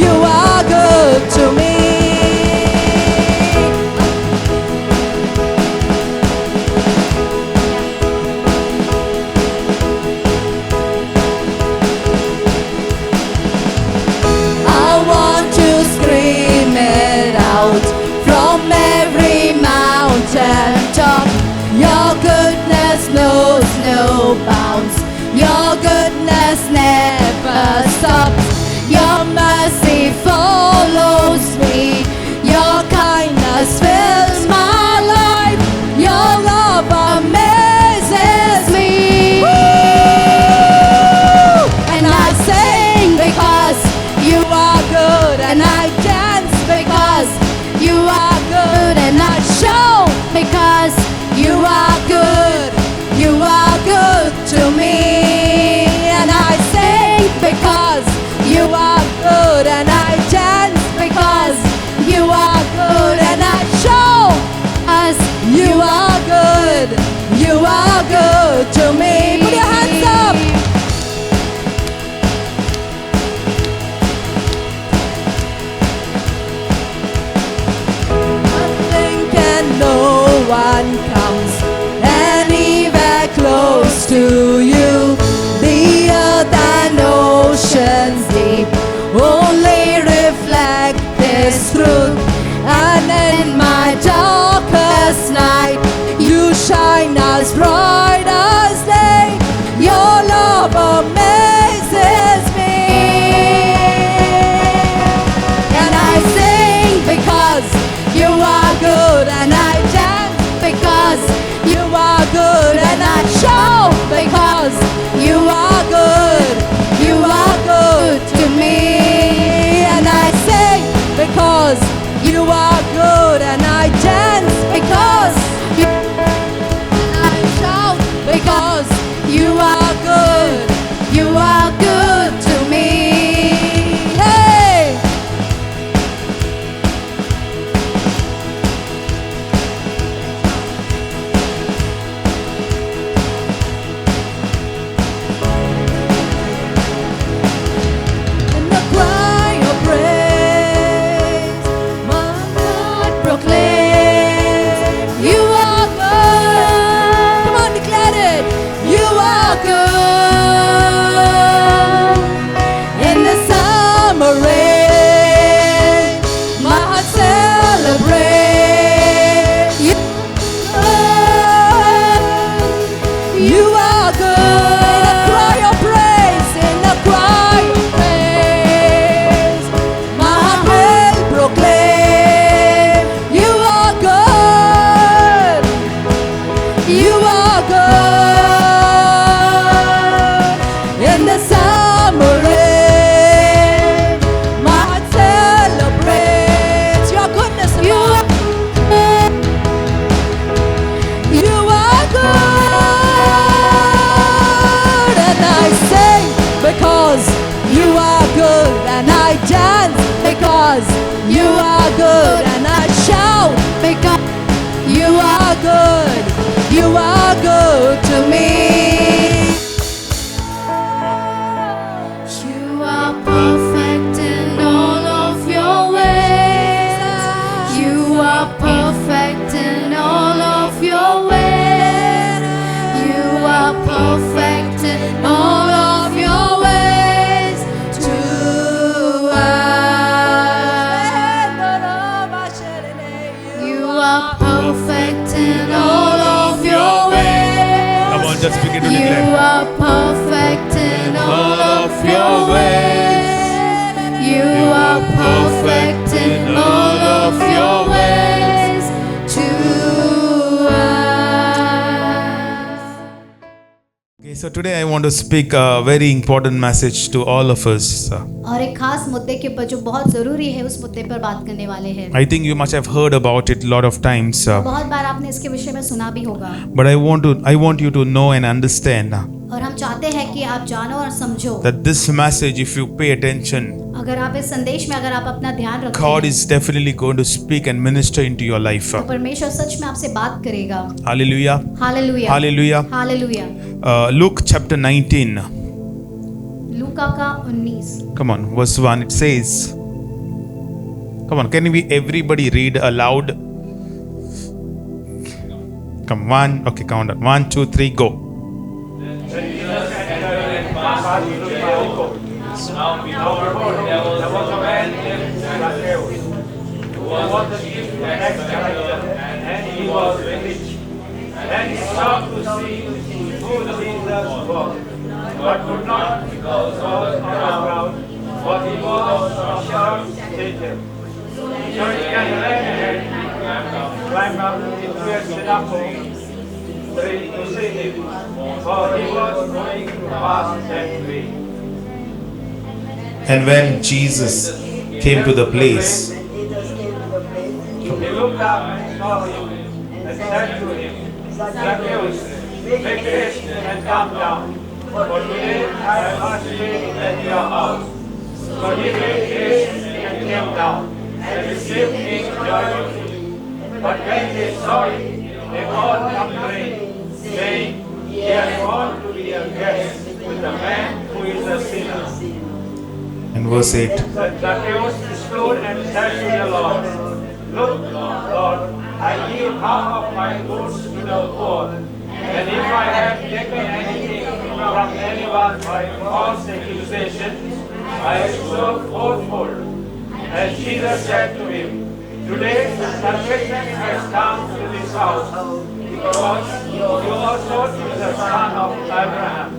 You are good to me. I want to scream it out from every mountain top. Your goodness knows no bounds. Your goodness never stops. Your mercy follows me. Your kindness fills my life. Your love amazes me. And I sing because you are good, and I dance because you are good, and I shout because you are good. You are good to me. And I sing because you are good, and I dance because you are good, and I show us you are good. You are good to me. Put your hands up. Nothing and no one comes anywhere close to you. The earth and oceans deep only reflect this truth. And in my darkest night, you shine as bright as day. Your love amazes me. And I sing because you are good, and I dance because you are good, and I shout because you are good. You are good to me. And I sing because you are good, and I dance because you, and I shout because you are good. You are good to me. Hey! In the cry of praise, my heart proclaims, you are good. Come on, declare it. You are good. In the summer rain, my heart celebrates. You are good. In the cry of praise, in the cry of praise, my heart will proclaim, you are good. You are good. In the summer rain, my heart celebrates your goodness. You are good. You are good. And I sing because you are good, and I dance because you are good, and I shout because you are good. You are good to me. You are perfect in all of your ways. You are perfect in all of your ways. You are perfect in all of your ways to us. You are perfect in all of your ways. Come on, just begin to You declare. are perfect in all of your ways. You are perfect in all of your ways to us. Okay, so today I want to speak a very important message to all of us. और एक खास मुद्दे के ऊपर जो बहुत ज़रूरी है उस मुद्दे पर बात करने वाले हैं। I think you must have heard about it a lot of times, बहुत बार आपने इसके विषय में सुना भी होगा, but I want you to know and understand और हम चाहते हैं कि आप जानो और समझो that this message, if you pay attention, अगर आप इस संदेश में अगर आप अपना ध्यान रखते God हैं is definitely going to speak and minister into your life. तो परमेश्वर सच में आपसे बात करेगा। Hallelujah. Hallelujah Hallelujah. Hallelujah. Luke chapter 19. Look लूका का 19। Come on, verse 1 it says. Come on, can we everybody read aloud? Come one, okay, count on 1, 2, 3, go. And he stopped to see who Jesus was, but could not because all the crowd, for he was a short stature. So he ran ahead, climbed up into a synagogue to see him, for he was going to pass that way. And when Jesus came to the place, He looked up and saw him and said to him, Zacchaeus, make haste and come down, for today I must stay at your house. So he made haste and came down, and received him joyfully. But when they saw it, they all complained, saying, He has gone to be a guest with a man who is a sinner. and verse 8, But Zacchaeus stood and said to the Lord, Look, Lord, I give half of my goods to the poor, and if I have taken anything from anyone by false accusation, I restore fourfold. And Jesus said to him, Today salvation has come to this house, because you also is the son of Abraham.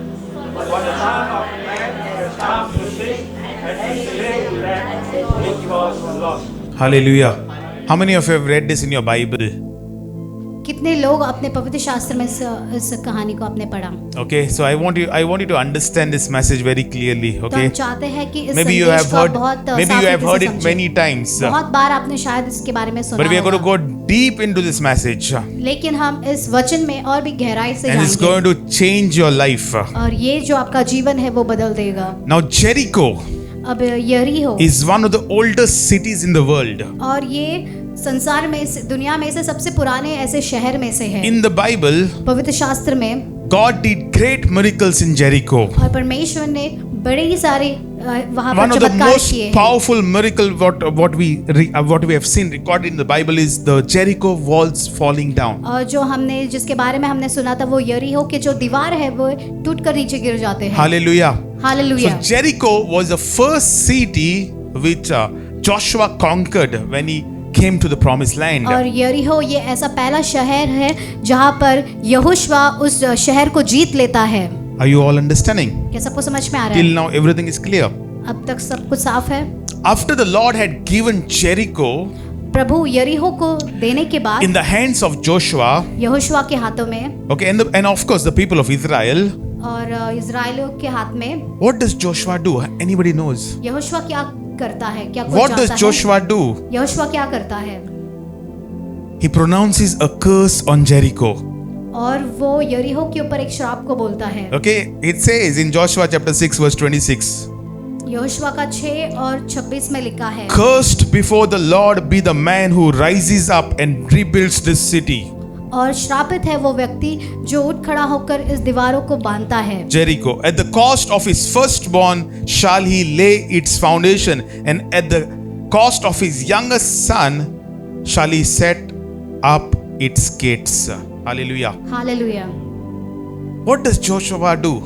For the Son of Man has come to seek and to save that which was lost. hallelujah. How many of you have read this in your Bible? कितने लोग अपने पवित्र शास्त्र में इस कहानी को आपने पढ़ा? Okay, so I want you to understand this message very clearly. तो Okay, हम चाहते हैं कि इस maybe you संदेश have को heard, बहुत maybe साफ you have रीति heard से it समझें। many times, बहुत बार आपने शायद इसके बारे में सुना but we are going to होगा, go deep into this message, लेकिन हम इस वचन में और भी गहराई से and it's going जाएंगे to change your life. और ये जो आपका जीवन है वो बदल देगा। Now Jericho अब यरीहो is one of the oldest cities in the world. और ये संसार में दुनिया में से सबसे पुराने ऐसे शहर में से है। In the Bible, पवित्र शास्त्र में God did great miracles in Jericho. और परमेश्वर ने बड़े ही सारे वहां One पर of the चमत्कार most किए हैं। powerful miracle what we have seen recorded in the Bible is the Jericho walls falling down. और जो हमने जिसके बारे में हमने सुना था वो यरीहो के जो दीवार है वो टूट कर नीचे गिर जाते हैं। Hallelujah. Hallelujah. So Jericho was the first city which Joshua conquered when he came to the promised land. और यरीहो ये ऐसा पहला शहर है जहाँ पर यहोशुआ उस शहर को जीत लेता है। Are you all understanding? क्या सबको समझ में आ रहा Till है? now everything is clear. अब तक सब कुछ साफ है। After the Lord had given Jericho प्रभु यरीहो को देने के बाद in the hands of Joshua, Yehoshua के हाथों में okay, and of course the people of Israel, और इजराइलियों के हाथ में, what does Joshua do? Anybody knows? Yehoshua क्या करता है? क्या कोई What जानता does है? Joshua do? यहोशुआ क्या करता है? He pronounces a curse on Jericho. और वो यरीहो के ऊपर एक श्राप को बोलता है। Okay, it says in Joshua chapter 6 verse 26, Yehoshua का 6 और 26 में लिखा है, cursed before the Lord be the man who rises up and rebuilds this city. और श्रापित है वो व्यक्ति जो उठ खड़ा होकर इस दीवारों को बांधता है। Jericho, at the cost of his firstborn shall he lay its foundation, and at the cost of his youngest son shall he set up its gates. Hallelujah. Hallelujah. What does Joshua do?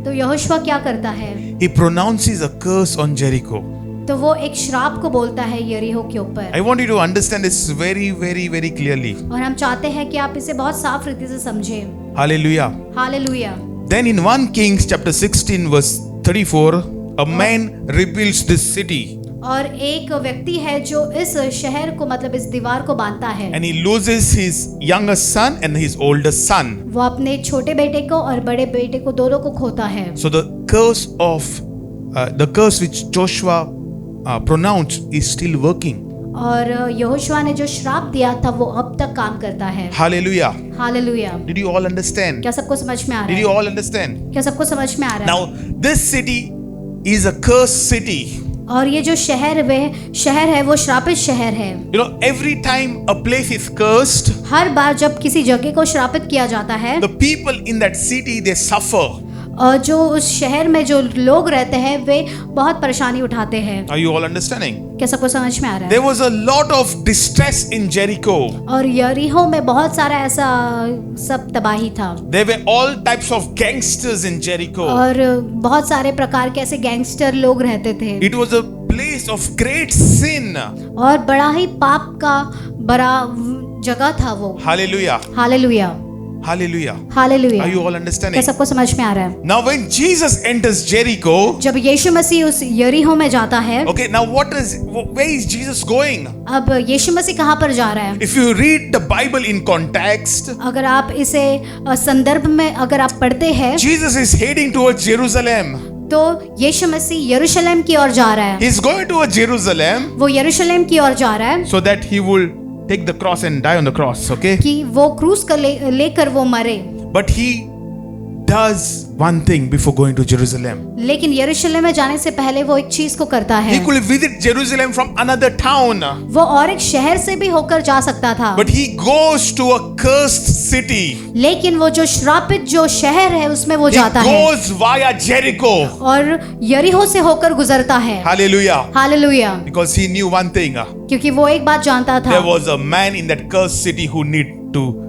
तो यहोशुआ क्या करता है? He pronounces a curse on Jericho. तो वो एक श्राप को बोलता है यरीहो के ऊपर। I want you to understand this very, very, very clearly. और हम चाहते हैं कि आप इसे बहुत साफ रीति से समझें। Hallelujah. Hallelujah. Then in 1 Kings chapter 16 verse 34, a man rebuilds this city. और एक व्यक्ति है जो इस शहर को मतलब इस दीवार को बांधता है। And he loses his youngest son and his oldest son. वो अपने छोटे बेटे को और बड़े बेटे को दोनों को खोता है। So the curse which Joshua pronounced is still working. और यहोशुआ ने जो श्राप दिया था वो अब तक काम करता है। Hallelujah. Hallelujah. Did you all understand? क्या सबको समझ में आ रहा Did है? you all understand? क्या सबको समझ में आ रहा है? Now this city is a cursed city. और ये जो शहर है वो श्रापित शहर है। You know, every time a place is cursed, हर बार जब किसी जगह को श्रापित किया जाता है the people in that city they suffer. और जो उस शहर में जो लोग रहते हैं वे बहुत परेशानी उठाते हैं। Are you all understanding? क्या सबको समझ में आ रहा है? There was a lot of distress in Jericho. और यरीहो में बहुत सारा ऐसा सब तबाही था There were all types of gangsters in Jericho. और बहुत सारे प्रकार के ऐसे गैंगस्टर लोग रहते थे It was a place of great sin. और बड़ा ही पाप का बड़ा जगह था वो। Hallelujah. Hallelujah Hallelujah. Hallelujah. Are you all क्या understanding? सबको समझ में आ रहा है? Now when Jesus enters Jericho, जब यीशु मसीह उस यरीहो में जाता है, okay, now where is Jesus going? अब यीशु मसीह कहाँ पर जा रहा है? If you read the Bible in context, अगर आप इसे संदर्भ में अगर आप पढ़ते हैं Jesus is heading towards Jerusalem. तो यीशु मसीह यरूशलेम की ओर जा रहा है। He's going towards Jerusalem वो यरूशलेम की ओर जा रहा है so that he will take the cross and die on the cross, okay? कि वो क्रूस कर लेकर वो मरे। But he does one thing before going to Jerusalem. लेकिन यरूशलेम में जाने से पहले वो एक चीज को करता है। He could visit Jerusalem from another town, वो और एक शहर से भी होकर जा सकता था, but he goes to a cursed city. लेकिन वो जो श्रापित जो शहर है उसमें वो He जाता है goes via Jericho. और यरीहो से होकर गुजरता है। Hallelujah. Hallelujah. Because he knew one thing. क्योंकि वो एक बात जानता था, There was a man in that cursed city who need to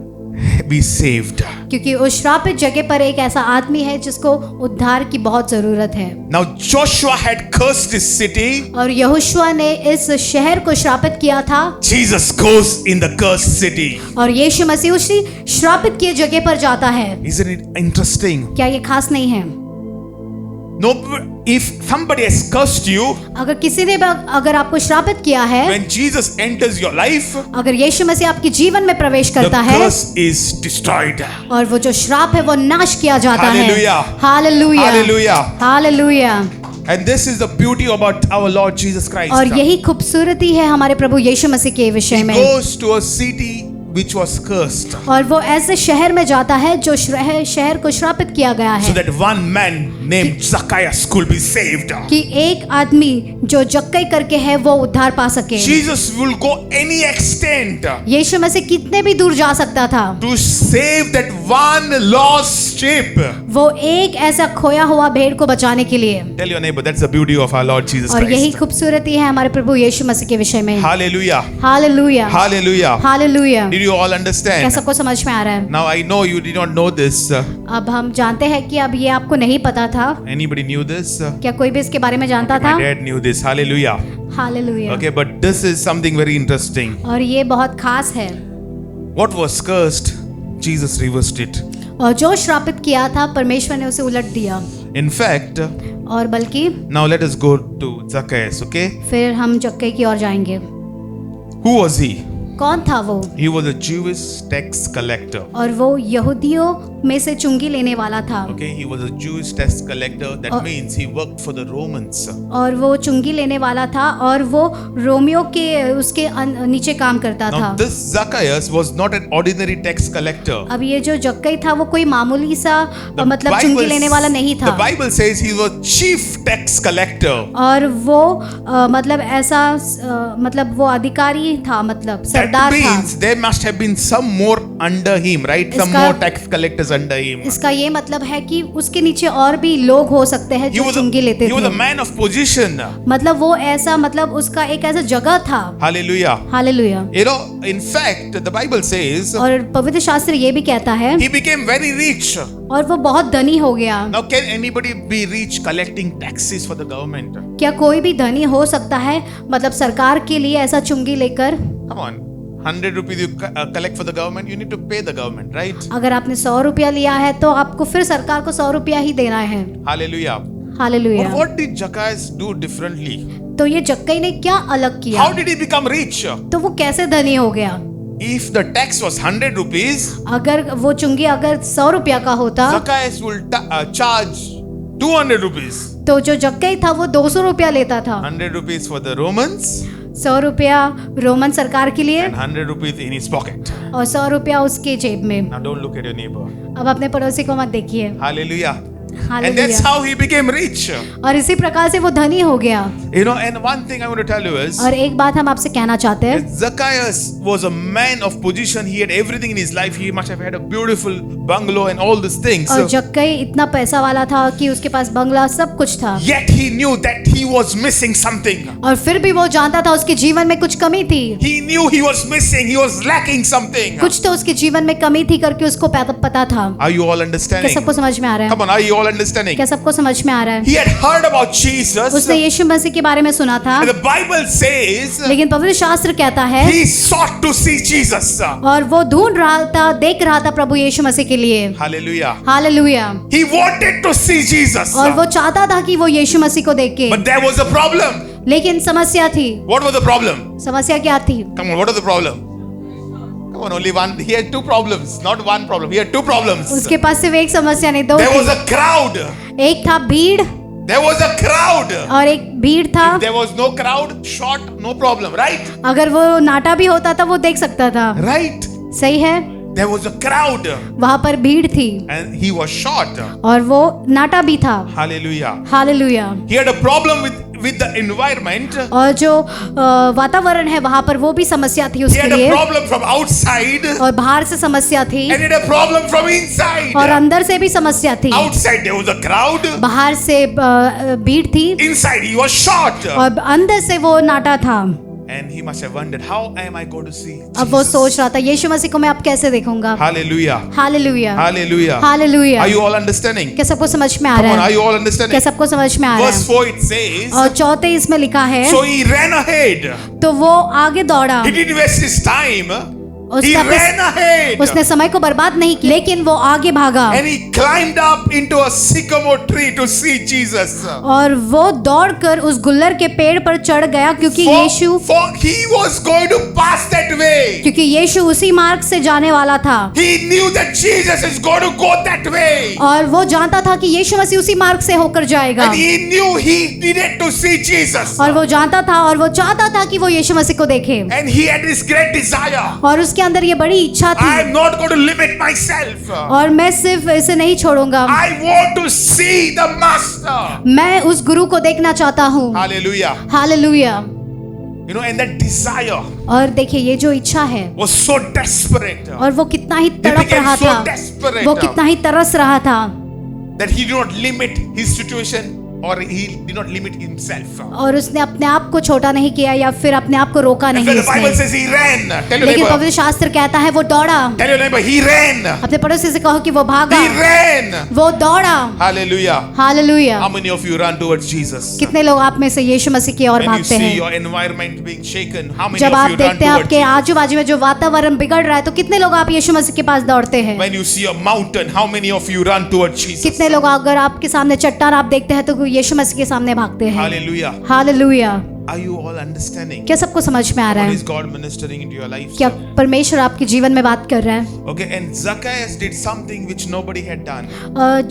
be saved. क्योंकि उस श्रापित जगह पर एक ऐसा आदमी है जिसको उद्धार की बहुत जरूरत है। Now Joshua had cursed his city. और यहोशुआ ने इस शहर को श्रापित किया था Jesus goes in the cursed city. और यीशु मसीह उसी श्रापित किए जगह पर जाता है। Isn't it interesting? क्या ये खास नहीं है? No, if somebody has cursed you, अगर किसी ने अगर आपको श्रापित किया है, when Jesus enters your life, अगर यीशु मसीह आपके जीवन में प्रवेश the करता है curse is destroyed. और वो जो श्राप है वो नाश किया जाता है। Hallelujah. Hallelujah Hallelujah. Hallelujah. And this is the beauty about our Lord Jesus Christ. और यही खूबसूरती है हमारे प्रभु यीशु मसीह के विषय में। Goes to a city which was cursed, और वो ऐसे शहर में जाता है जो शहर को श्रापित किया गया so है that one man named Zacchaeus could be saved. कि एक आदमी जो जक्कई करके है वो उद्धार पा सके। Jesus will go any extent यीशु मसीह कितने भी दूर जा सकता था to save that one lost sheep. वो एक ऐसा खोया हुआ भेड़ को बचाने के लिए। Tell your neighbor, that's the beauty of our Lord Jesus और यही Christ. खूबसूरती है हमारे प्रभु यीशु मसीह के विषय में। Hallelujah. Hallelujah Hallelujah. Hallelujah. Did you all क्या understand? सबको समझ में आ रहा है? Now I know you did not know this. अब हम जानते हैं कि अब ये आपको नहीं पता था। Anybody knew this? क्या कोई भी इसके बारे में जानता था? My dad knew this. Hallelujah. Hallelujah. Okay, but this is something very interesting. और ये बहुत खास है। What was cursed, Jesus reversed it. और जो श्रापित किया था परमेश्वर ने उसे उलट दिया। In fact, और बल्कि now let us go to Zacchaeus, okay? फिर हम जक्कई की ओर जाएंगे। Who was he? कौन था वो? He was a Jewish tax collector. और वो यहूदियों में से चुंगी लेने वाला था। Okay, he was a Jewish tax collector. That Oh. means he worked for the Romans. और वो चुंगी लेने वाला था और वो रोमियो के उसके नीचे काम करता था। Now this Zacchaeus was not an ordinary tax collector. अब ये जो जक्कई था वो कोई मामूली सा मतलब चुंगी लेने वाला नहीं the था। Bible says he was chief tax collector. और वो मतलब ऐसा मतलब वो अधिकारी था, मतलब That सरदार था। means there must have been some more under him, right? Some इसका- more tax collectors under him. इसका ये मतलब है कि उसके नीचे और भी लोग हो सकते हैं He जो was चुंगी लेते he was a थे। man of position. मतलब वो ऐसा मतलब उसका एक ऐसा जगह था। Hallelujah. Hallelujah. You know, in fact, the Bible says और पवित्र शास्त्र ये भी कहता है he became very rich. और वो बहुत धनी हो गया। Now, can anybody be rich collecting taxes for the government? क्या कोई भी धनी हो सकता है मतलब सरकार के लिए ऐसा चुंगी लेकर? Come on. 100 rupees you collect for the government, you need to pay the government, right? अगर आपने 100 रुपया लिया है तो आपको फिर सरकार को 100 रुपया ही देना है। Hallelujah. Hallelujah. But what did Zacchaeus do differently? तो ये जक्कई ने क्या अलग किया? How did he become rich? तो वो कैसे धनी हो गया? If the tax was 100 rupees, अगर वो चुंगी अगर 100 रुपया का होता Zacchaeus will charge 200 rupees. तो जो जक्कई था वो 200 रुपया लेता था। 100 rupees for the Romans 100 रुपया रोमन सरकार के लिए and 100 rupees in his pocket. और 100 रुपया उसके जेब में। Now don't look at your neighbor. अब अपने पड़ोसी को मत देखिए। Hallelujah. And that's how he became rich. और इसी प्रकार से वो धनी हो गया। And one thing I want to tell you is, और एक बात हम आपसे कहना चाहते हैं, Zacchaeus was a man of position. He had everything in his life. He must have had a beautiful bungalow and all these things. और जक्कई इतना पैसा वाला था कि उसके पास बंगला सब कुछ था। Yet he knew that he was missing something. और फिर भी वो जानता था उसके जीवन में कुछ कमी थी। He knew he was missing. He was lacking something. कुछ तो उसके जीवन में कमी थी करके उसको पता था। Are you all क्या understanding? सबको समझ में आ रहा है? Come on, are you all understanding? क्या सबको समझ में आ रहा है? He had heard about Jesus. उसने यीशु मसीह के बारे में सुना था, And the Bible says लेकिन पवित्र शास्त्र कहता है, he sought to see Jesus. और वो ढूंढ रहा था, देख रहा था प्रभु यीशु मसीह के लिए। Hallelujah. Hallelujah. He wanted to see Jesus. और वो चाहता था कि वो यीशु मसीह को देखे, But there was a problem. लेकिन समस्या थी। What was the problem? समस्या क्या थी? Come on, what was the problem? Come on, only one. He had two problems, not one problem. He had two problems. उसके पास सिर्फ एक समस्या नहीं, दो There was थी। a crowd. एक था भीड़ There was a crowd. और एक भीड़ था। If there was no crowd, short, no problem, right? अगर वो नाटा भी होता था वो देख सकता था। Right. सही है। There was a crowd. वहां पर भीड़ थी And he was short. और वो नाटा भी था। Hallelujah. Hallelujah. He had a problem with the environment. और जो वातावरण है वहां पर वो भी समस्या थी He उसके had a लिए, problem from outside. और बाहर से समस्या थी, And he had a problem from inside. और अंदर से भी समस्या थी। Outside there was a crowd. बाहर से भीड़ थी Inside he was short. और अंदर से वो नाटा था। And he must have wondered, how am I going to see अब वो Jesus? सोच रहा था यीशु मसीह को मैं अब कैसे देखूंगा। Hallelujah. Hallelujah. Hallelujah. Hallelujah. Are you all understanding? क्या सबको समझ में आ Come रहा on, are है? you all क्या understanding? सबको समझ में आ रहा Verse है? 4 it says, और चौथे इसमें लिखा है, so he ran ahead. तो वो आगे दौड़ा। He didn't waste his time. He उसने अपने- ran ahead. उसने समय को बर्बाद नहीं किया, लेकिन वो आगे भागा And he climbed up into a sycamore tree to see Jesus. और वो दौड़कर उस गुल्लर के पेड़ पर चढ़ गया, क्योंकि यीशु For he was going to pass that way. क्योंकि यीशु उसी मार्ग से जाने वाला था, He knew that Jesus is going to go that way. और वो जानता था कि यीशु मसीह उसी मार्ग से होकर जाएगा, And he knew he needed to see Jesus. और वो जानता था और वो चाहता था कि वो यीशु मसीह को देखे, And he had this great desire. और उसके अंदर ये बड़ी इच्छा I थी, am not going to limit myself. और मैं सिर्फ इसे नहीं छोड़ूंगा, I want to see the Master. मैं उस गुरु को देखना चाहता हूँ। Hallelujah. Hallelujah. And that desire और देखिए ये जो इच्छा है, was so desperate और वो कितना ही He तड़प became रहा so था, desperate. वो कितना ही तरस रहा था, that he did not limit his situation or he did not limit himself. और उसने अपने आप को छोटा नहीं किया या फिर अपने आप को रोका And नहीं when the Bible उसने, says he ran, tell your लेकिन neighbor, पवित्र शास्त्र कहता है वो दौड़ा। tell your neighbor, he ran. अपने पड़ोसी से कहो कि वो भागा, He ran. वो दौड़ा। Hallelujah. Hallelujah. How many of you run towards Jesus? कितने लोग आप में से यीशु मसीह की ओर When you भागते see हैं? your environment being shaken, how many जब of आप you run देखते हैं towards आपके Jesus? आजू बाजू में जो वातावरण बिगड़ रहा है, तो कितने लोग आप यीशु मसीह के पास दौड़ते हैं? When you see a mountain, how many of you run towards Jesus? कितने लोग अगर आपके सामने चट्टान आप देखते हैं तो यीशु मसीह के सामने भागते हैं? Hallelujah. Hallelujah. Are you all understanding? क्या सबको समझ में आ रहा What है? is God ministering into your life? क्या परमेश्वर आपके जीवन में बात कर रहा है? Okay, and Zacchaeus did something which nobody had done.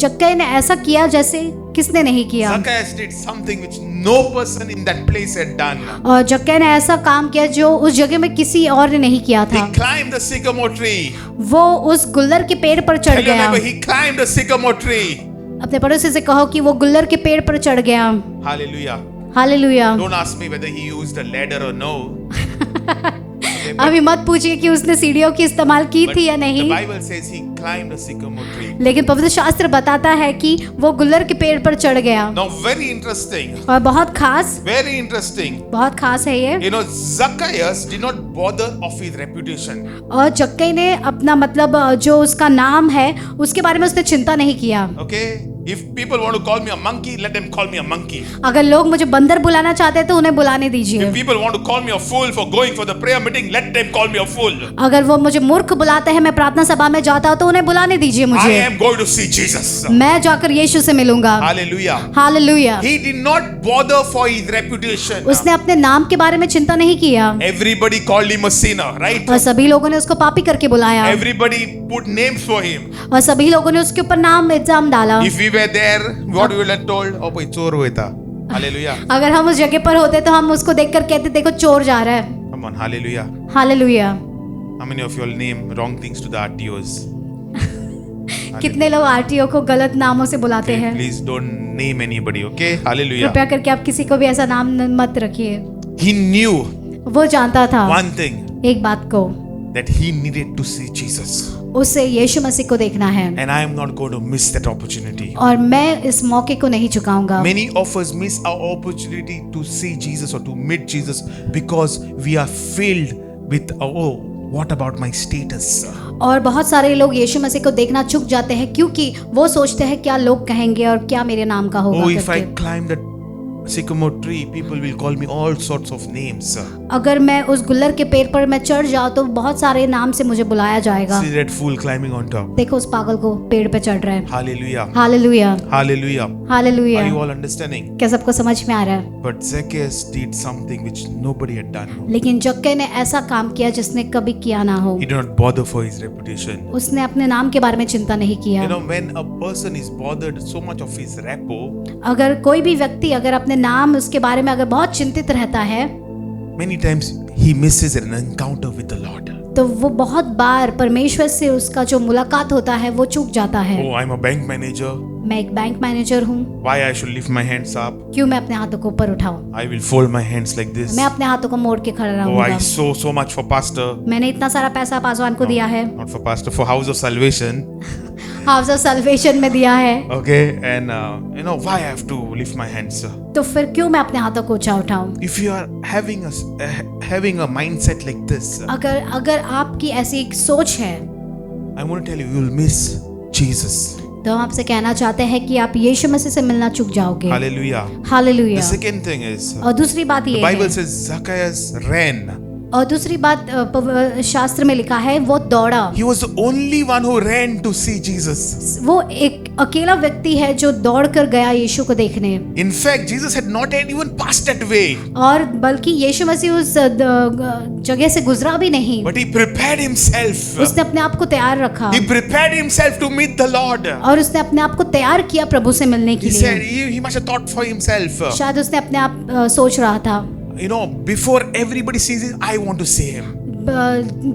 जक्कई ने ऐसा किया जैसे किसने नहीं किया, Zacchaeus did something which no person in that place had done. और जक्कई ने ऐसा काम किया जो उस जगह में किसी और ने नहीं किया He था। climbed the sycamore tree. वो उस गुल्लर के पेड़ पर चढ़ Tell your गया। neighbor, he climbed the sycamore tree. अपने पड़ोसी से कहो कि वो गुल्लर के पेड़ पर चढ़ गया। Hallelujah. Hallelujah. Don't ask me whether he used a ladder or no. अभी मत पूछिए कि उसने सीढ़ियों की इस्तेमाल की But थी या the नहीं, Bible says he climbed a sycamore tree. लेकिन पवित्र शास्त्र बताता है कि वो गुल्लर के पेड़ पर चढ़ गया। Now, very interesting. और बहुत खास, Very interesting. बहुत खास है ये। Zacchaeus did not bother of his reputation. और जक्कई ने अपना मतलब जो उसका नाम है उसके बारे में उसने चिंता नहीं किया। Okay? If people want to call me a monkey, let them call me a monkey. अगर लोग मुझे बंदर बुलाना चाहते हैं तो उन्हें बुलाने दीजिए। If people want to call me a fool for going for the prayer meeting, let them call me a fool. अगर वो मुझे मूर्ख बुलाते हैं, मैं प्रार्थना सभा में जाता हूँ, तो उन्हें बुलाने दीजिए I मुझे। am going to see Jesus. मैं जाकर यीशु से मिलूंगा। Hallelujah. Hallelujah. He did not bother for his reputation. उसने अपने नाम के बारे में चिंता नहीं किया, Everybody called him a sinner, right? और सभी लोगों ने उसको पापी करके बुलाया, Everybody put names for him. और सभी लोगों ने उसके ऊपर नाम इल्जाम डाला। If we were there, what we would have told? Oh, boy, चोर हुआ था. Hallelujah. अगर हम उस जगह पर होते तो हम उसको देखकर कहते देखो चोर जा रहा है। Come on, hallelujah. Hallelujah. How many of you all name wrong things to the RTOs? कितने लोग आरटीओ को गलत नामों से बुलाते हैं। Please don't name anybody, okay? Hallelujah. कृपया करके आप किसी को भी ऐसा नाम मत रखिए। He knew वो जानता था one thing, एक बात को, that he needed to see Jesus. उसे यीशु मसीह को देखना है And I am not going to miss that opportunity. और मैं इस मौके को नहीं चुकाऊंगा। Many of us miss our opportunity to see Jesus or to meet Jesus because we are filled with, oh, what about my status? और बहुत सारे लोग यीशु मसीह को देखना चूक जाते हैं क्योंकि वो सोचते हैं क्या लोग कहेंगे और क्या मेरे नाम का होगा Oh, if I करके। climb that sycamore tree, people will call me all sorts of names. अगर मैं उस गुल्लर के पेड़ पर मैं चढ़ जाऊं तो बहुत सारे नाम से मुझे बुलाया जाएगा। See that fool climbing on top. देखो उस पागल को पेड़ पे चढ़ रहा है। Hallelujah. Hallelujah, Hallelujah. Hallelujah. Are you all understanding? क्या सबको समझ में आ रहा है? But Zacchaeus did something which nobody had done. लेकिन जक्के ने ऐसा काम किया जिसने कभी किया ना हो। He did not bother for his reputation. उसने अपने नाम के बारे में चिंता नहीं किया। You know, when a person is bothered so much of his repo, अगर कोई भी व्यक्ति अगर अपने नाम उसके बारे में अगर बहुत चिंतित रहता है many times he misses an encounter with the Lord. तो वो बहुत बार परमेश्वर से उसका जो मुलाकात होता है वो चूक जाता है। Oh, I'm a bank manager. मैं एक बैंक मैनेजर हूँ, Why I should lift my hands up? क्यों मैं अपने हाथों को ऊपर उठाऊं? I will fold my hands like this. मैं अपने हाथों को मोड़ के खड़ा Oh, रहूंगा। I sow so much for pastor. मैंने इतना सारा पैसा पासवान को दिया है, Not for pastor, for House of Salvation. House of salvation में दिया है, Okay, and you know why I have to lift my hands. तो फिर क्यों मैं अपने हाथों को ऊंचा उठाऊं? If you are having a mindset like this, अगर आपकी ऐसी एक सोच है I want to tell you, you will miss Jesus. तो हम आपसे कहना चाहते हैं कि आप यीशु मसीह से मिलना चूक जाओगे। Hallelujah. Hallelujah. The second thing is, और दूसरी बात the ये Bible है, says Zacchaeus ran. और दूसरी बात शास्त्र में लिखा है वो दौड़ा। He was the only one who ran to see Jesus. वो एक अकेला व्यक्ति है जो दौड़ कर गया यीशु को देखने। In fact, Jesus had not yet even passed that way. और बल्कि यीशु मसीह उस जगह से गुजरा भी नहीं, But he prepared himself. उसने अपने आप को तैयार रखा He prepared himself to meet the Lord. और उसने अपने आप को तैयार किया प्रभु से मिलने के He said लिए। he must have thought for himself. शायद उसने अपने आप सोच रहा था, You know, before everybody sees him, I want to see him.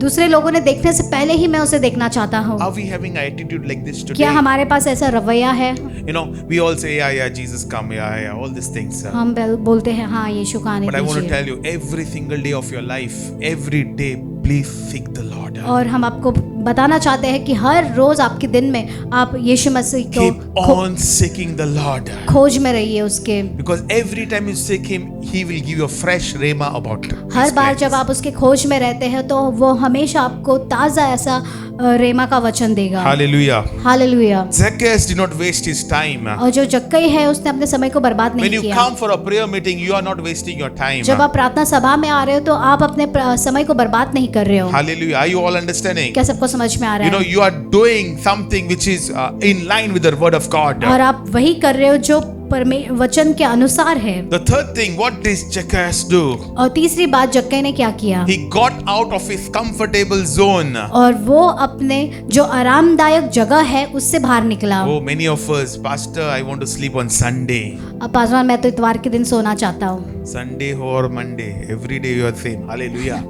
दूसरे लोगों ने देखने से पहले ही मैं उसे देखना चाहता हूँ। Are we having an attitude like this today? क्या हमारे पास ऐसा रवैया है? You know, we all say, yeah, Jesus come, yeah, all these things. हम बोलते हैं हाँ यीशु को आने But I want to दीजिए, tell you, every single day of your life, every day, please seek the Lord. और हम आपको बताना चाहते हैं कि हर रोज आपके दिन में आप यीशु मसीह Keep को on seeking the Lord. खोज में रहिए उसके। Because every time you seek Him, He will give you a fresh rhema about her His bar plans. जब आप उसके खोज में रहते हैं तो वो हमेशा आपको ताजा ऐसा रेमा का वचन देगा। Hallelujah. Hallelujah. Zacchaeus did not waste his time. और जो जक्कई है उसने अपने समय को बर्बाद When नहीं you किया। come for a prayer meeting, you are not wasting your time. जब आप प्रार्थना सभा में आ रहे हो तो आप अपने समय को बर्बाद नहीं कर रहे हो। Hallelujah. Are you all understanding? क्या सबको समझ में आ You रहा know, है? you are doing something which is in line with the word of God. और आप वही कर रहे हो जो वचन के अनुसार है। The third thing, what did Zacchaeus do? और तीसरी बात जक्कई ने क्या किया? He got out of his comfortable zone. और वो अपने जो आरामदायक जगह है उससे बाहर निकला। Oh, many of us, Pastor, I want to sleep on Sunday. अब पासवान मैं तो इतवार के दिन सोना चाहता हूँ। Sunday or Monday, every day you are same. Hallelujah.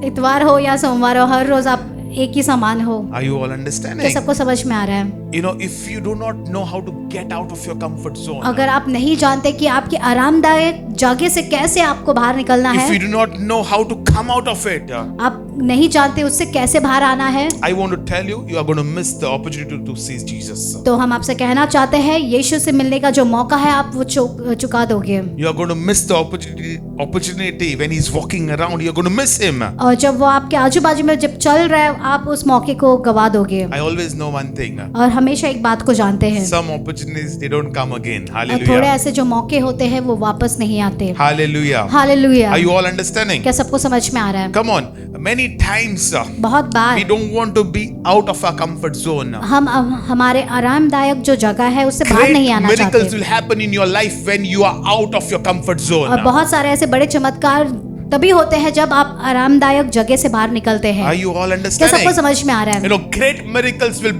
इतवार हो या सोमवार हो, हर रोज आप एक ही समान हो। Are you all क्या understanding? सबको समझ में आ रहा है? You know, if you do not know how to get out of your comfort zone, अगर आप नहीं जानते कि आपकी आरामदायक जगह से कैसे आपको बाहर निकलना if you है, do not know how to come out of it, आप नहीं जानते उससे कैसे बाहर आना है, I want to tell you, you are going to miss the opportunity to see Jesus. तो हम आपसे कहना चाहते हैं यीशु से मिलने का जो मौका है आप वो चुका दोगे। You are going to miss the opportunity when he's walking around. You are going to miss him. और जब वो आपके आजू बाजू में जब चल रहा है आप उस मौके को गवा दोगे। I always know one thing. और हमेशा एक बात को जानते हैं, Some opportunities they don't come again. और थोड़े Hallelujah. ऐसे जो मौके होते हैं वो वापस नहीं आते। Hallelujah. Hallelujah. Are you all understanding? क्या सबको समझ में आ रहा है? Come on. Many times बहुत we bar don't want to be out of our comfort zone. हम हमारे आरामदायक जो जगह है उससे बाहर Great नहीं आना miracles चाहते, will happen in your life when you are out of your comfort और zone. बहुत सारे ऐसे बड़े चमत्कार तभी होते हैं जब आप आरामदायक जगह से बाहर निकलते हैं। Are you all क्या सबको understanding? समझ में आ रहा You है? know, great miracles will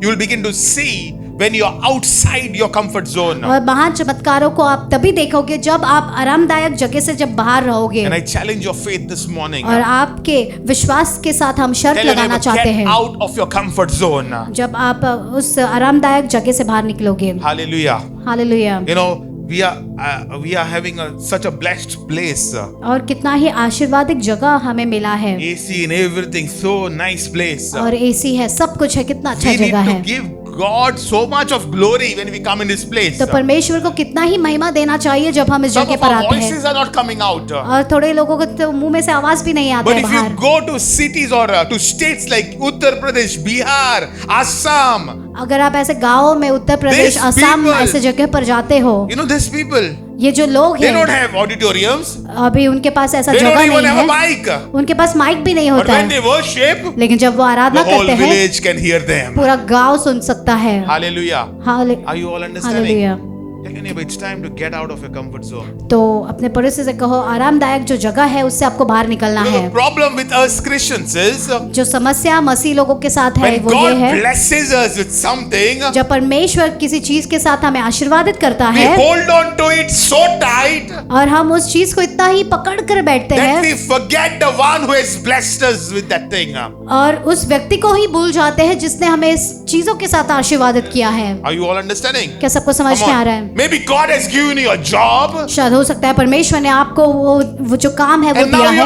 you will begin to see when you're outside your comfort zone. और महान चमत्कारों को आप तभी देखोगे जब आप आरामदायक जगह से जब बाहर रहोगे। And I challenge your faith this morning. और आपके विश्वास के साथ हम शर्त Tell your लगाना neighbor, चाहते get हैं out of your comfort zone. जब आप उस आरामदायक जगह से बाहर निकलोगे। Hallelujah. Hallelujah. You know, we are having such a blessed place. और कितना ही आशीर्वादिक जगह हमें मिला है। AC and everything, so nice place. और एसी है, सब कुछ है, कितना अच्छा We need जगह to है। give God so much of glory when we come in this place. तो परमेश्वर को कितना ही महिमा देना चाहिए जब हम इस Some जगह of पर our आते हैं। voices are not coming out. और थोड़े लोगों को तो मुंह में से आवाज भी नहीं आती But है if you बाहर। go to cities or to states like Uttar Pradesh, Bihar, Assam, अगर आप ऐसे गाँव में उत्तर प्रदेश, These असम people- ऐसे जगह पर जाते हो, you know these people, ये जो लोग they don't हैं have auditoriums. अभी उनके पास ऐसा They don't जगह even नहीं have a है, mic. उनके पास माइक भी नहीं But होता when है, they worship, लेकिन जब वो the आराधना whole करते हैं village can hear them. पूरा गांव सुन सकता है। Hallelujah. हाले- Are you all understanding? Hallelujah. Tell your neighbor, it's time to get out of your comfort zone. तो अपने पड़ोसी से कहो आरामदायक जो जगह है उससे आपको बाहर निकलना You know, है। the problem with us Christians is जो समस्या मसीह लोगों के साथ है when वो ये God है, blesses us with something, जब परमेश्वर किसी चीज के साथ हमें आशीर्वादित करता we है hold on to it so tight और हम उस चीज को इतना ही पकड़ कर बैठते that हैं we forget the one who has blessed us with that thing. और उस व्यक्ति को ही भूल जाते हैं जिसने हमें इस चीजों के साथ आशीर्वादित किया है। Are you all understanding? क्या सबको समझ Come में आ on. रहा है? Maybe God has given you a job शायद हो सकता है परमेश्वर ने आपको वो जो काम है वो and now दिया है,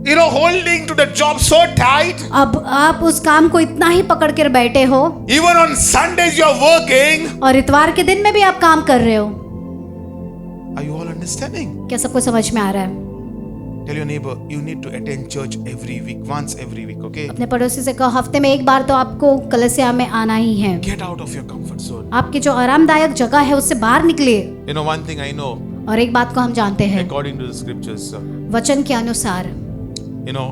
you're holding to the job so tight. अब आप उस काम को इतना ही पकड़ कर बैठे हो Even on Sundays you're working. और इतवार के दिन में भी आप काम कर रहे हो। Are you all understanding? क्या सबको समझ में आ रहा है? Tell your neighbor, you need to attend church every week, once every week, okay? अपने पड़ोसी से कहो हफ्ते में एक बार तो आपको कलीसिया में आना ही है। Get out of your comfort zone. आपकी जो आरामदायक जगह है उससे बाहर निकले। You know, one thing I know, और एक बात को हम जानते हैं, according to the scriptures, वचन के अनुसार, you know,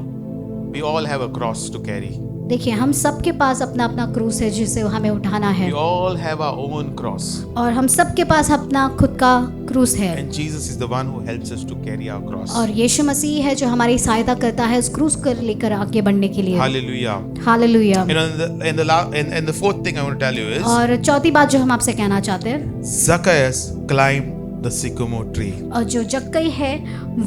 we all have a cross to carry. देखिए हम सबके पास अपना अपना क्रूस है जिसे हमें उठाना है We all have our own cross. और हम सबके पास अपना खुद का क्रूस है And Jesus is the one who helps us to carry our cross. और यीशु मसीह है जो हमारी सहायता करता है उस क्रूस को लेकर आगे बढ़ने के लिए। Hallelujah. Hallelujah. You know, and the fourth thing I want to tell you is और चौथी बात जो हम आपसे कहना चाहते हैं, Zacchaeus climbed the sycamore tree. और जो जक्कई है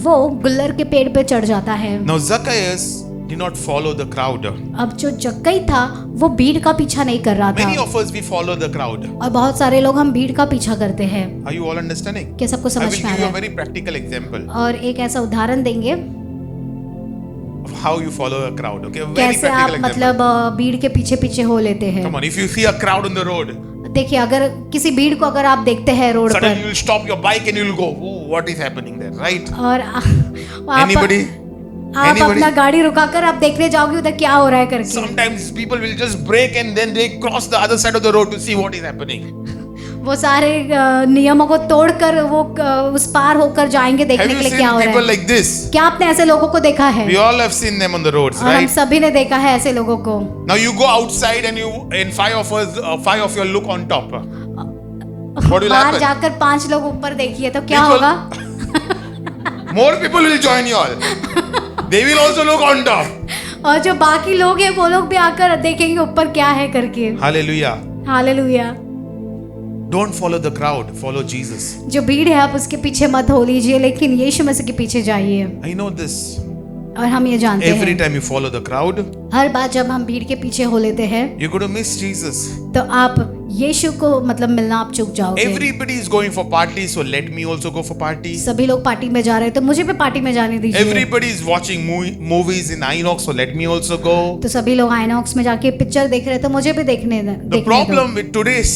वो गुल्लर के पेड़ पे चढ़ जाता है। Now Zacchaeus did not follow the crowd. अब जो जक्कई था वो भीड़ का पीछा नहीं कर रहा Many था of us we follow the crowd. और बहुत सारे लोग हम भीड़ का पीछा करते हैं। Are you all understanding? क्या सबको I will समझ में आ give you रहा a है? very practical example और एक ऐसा उदाहरण देंगे of how you follow a crowd. Okay, a very कैसे आप practical example. मतलब भीड़ के पीछे पीछे हो लेते हैं। Come on, if you see a crowd on the road, देखिए अगर किसी भीड़ को अगर आप देखते हैं रोड suddenly पर you will stop your bike and you will go, oh, what is happening there, right? और आप Anybody? आप Anybody? अपना गाड़ी रुकाकर आप देखने जाओगे उधर क्या हो रहा है करके। Sometimes people will just brake and then they cross the other side of the road to see what is happening. वो सारे नियमों को तोड़कर वो उस पार होकर जाएंगे देखने Have के you लिए seen क्या हो रहा people है। like this? क्या आपने ऐसे लोगों को देखा है? We all have seen them on the roads, और हम right? सभी ने देखा है ऐसे लोगों को। Now you go outside and five of you look on top. What will बाहर happen? जाकर 5 लोग ऊपर देखिए तो क्या People- होगा? More people will join you all. They will also look on top. और जो बाकी लोग हैं वो लोग भी आकर देखेंगे ऊपर क्या है करके। Hallelujah. Hallelujah. Don't follow the crowd, follow Jesus. जो भीड़ है आप उसके पीछे मत हो लीजिए लेकिन यीशु मसीह के पीछे जाइए। I know this. और हम ये जानते Every हैं time you follow the crowd, हर बार जब हम भीड़ के पीछे हो लेते हैं you're going to miss Jesus. तो आप यीशु को मतलब मिलना आप चूक जाओगे। Everybody is going for party, so let me also go for party. सभी लोग पार्टी में जा रहे हैं तो मुझे भी पार्टी में जाने दीजिए। Everybody is watching movies in INOX, so let me also go. तो सभी लोग आइनॉक्स में जाके पिक्चर देख रहे हैं तो मुझे भी देखने The देखने दो। problem with today's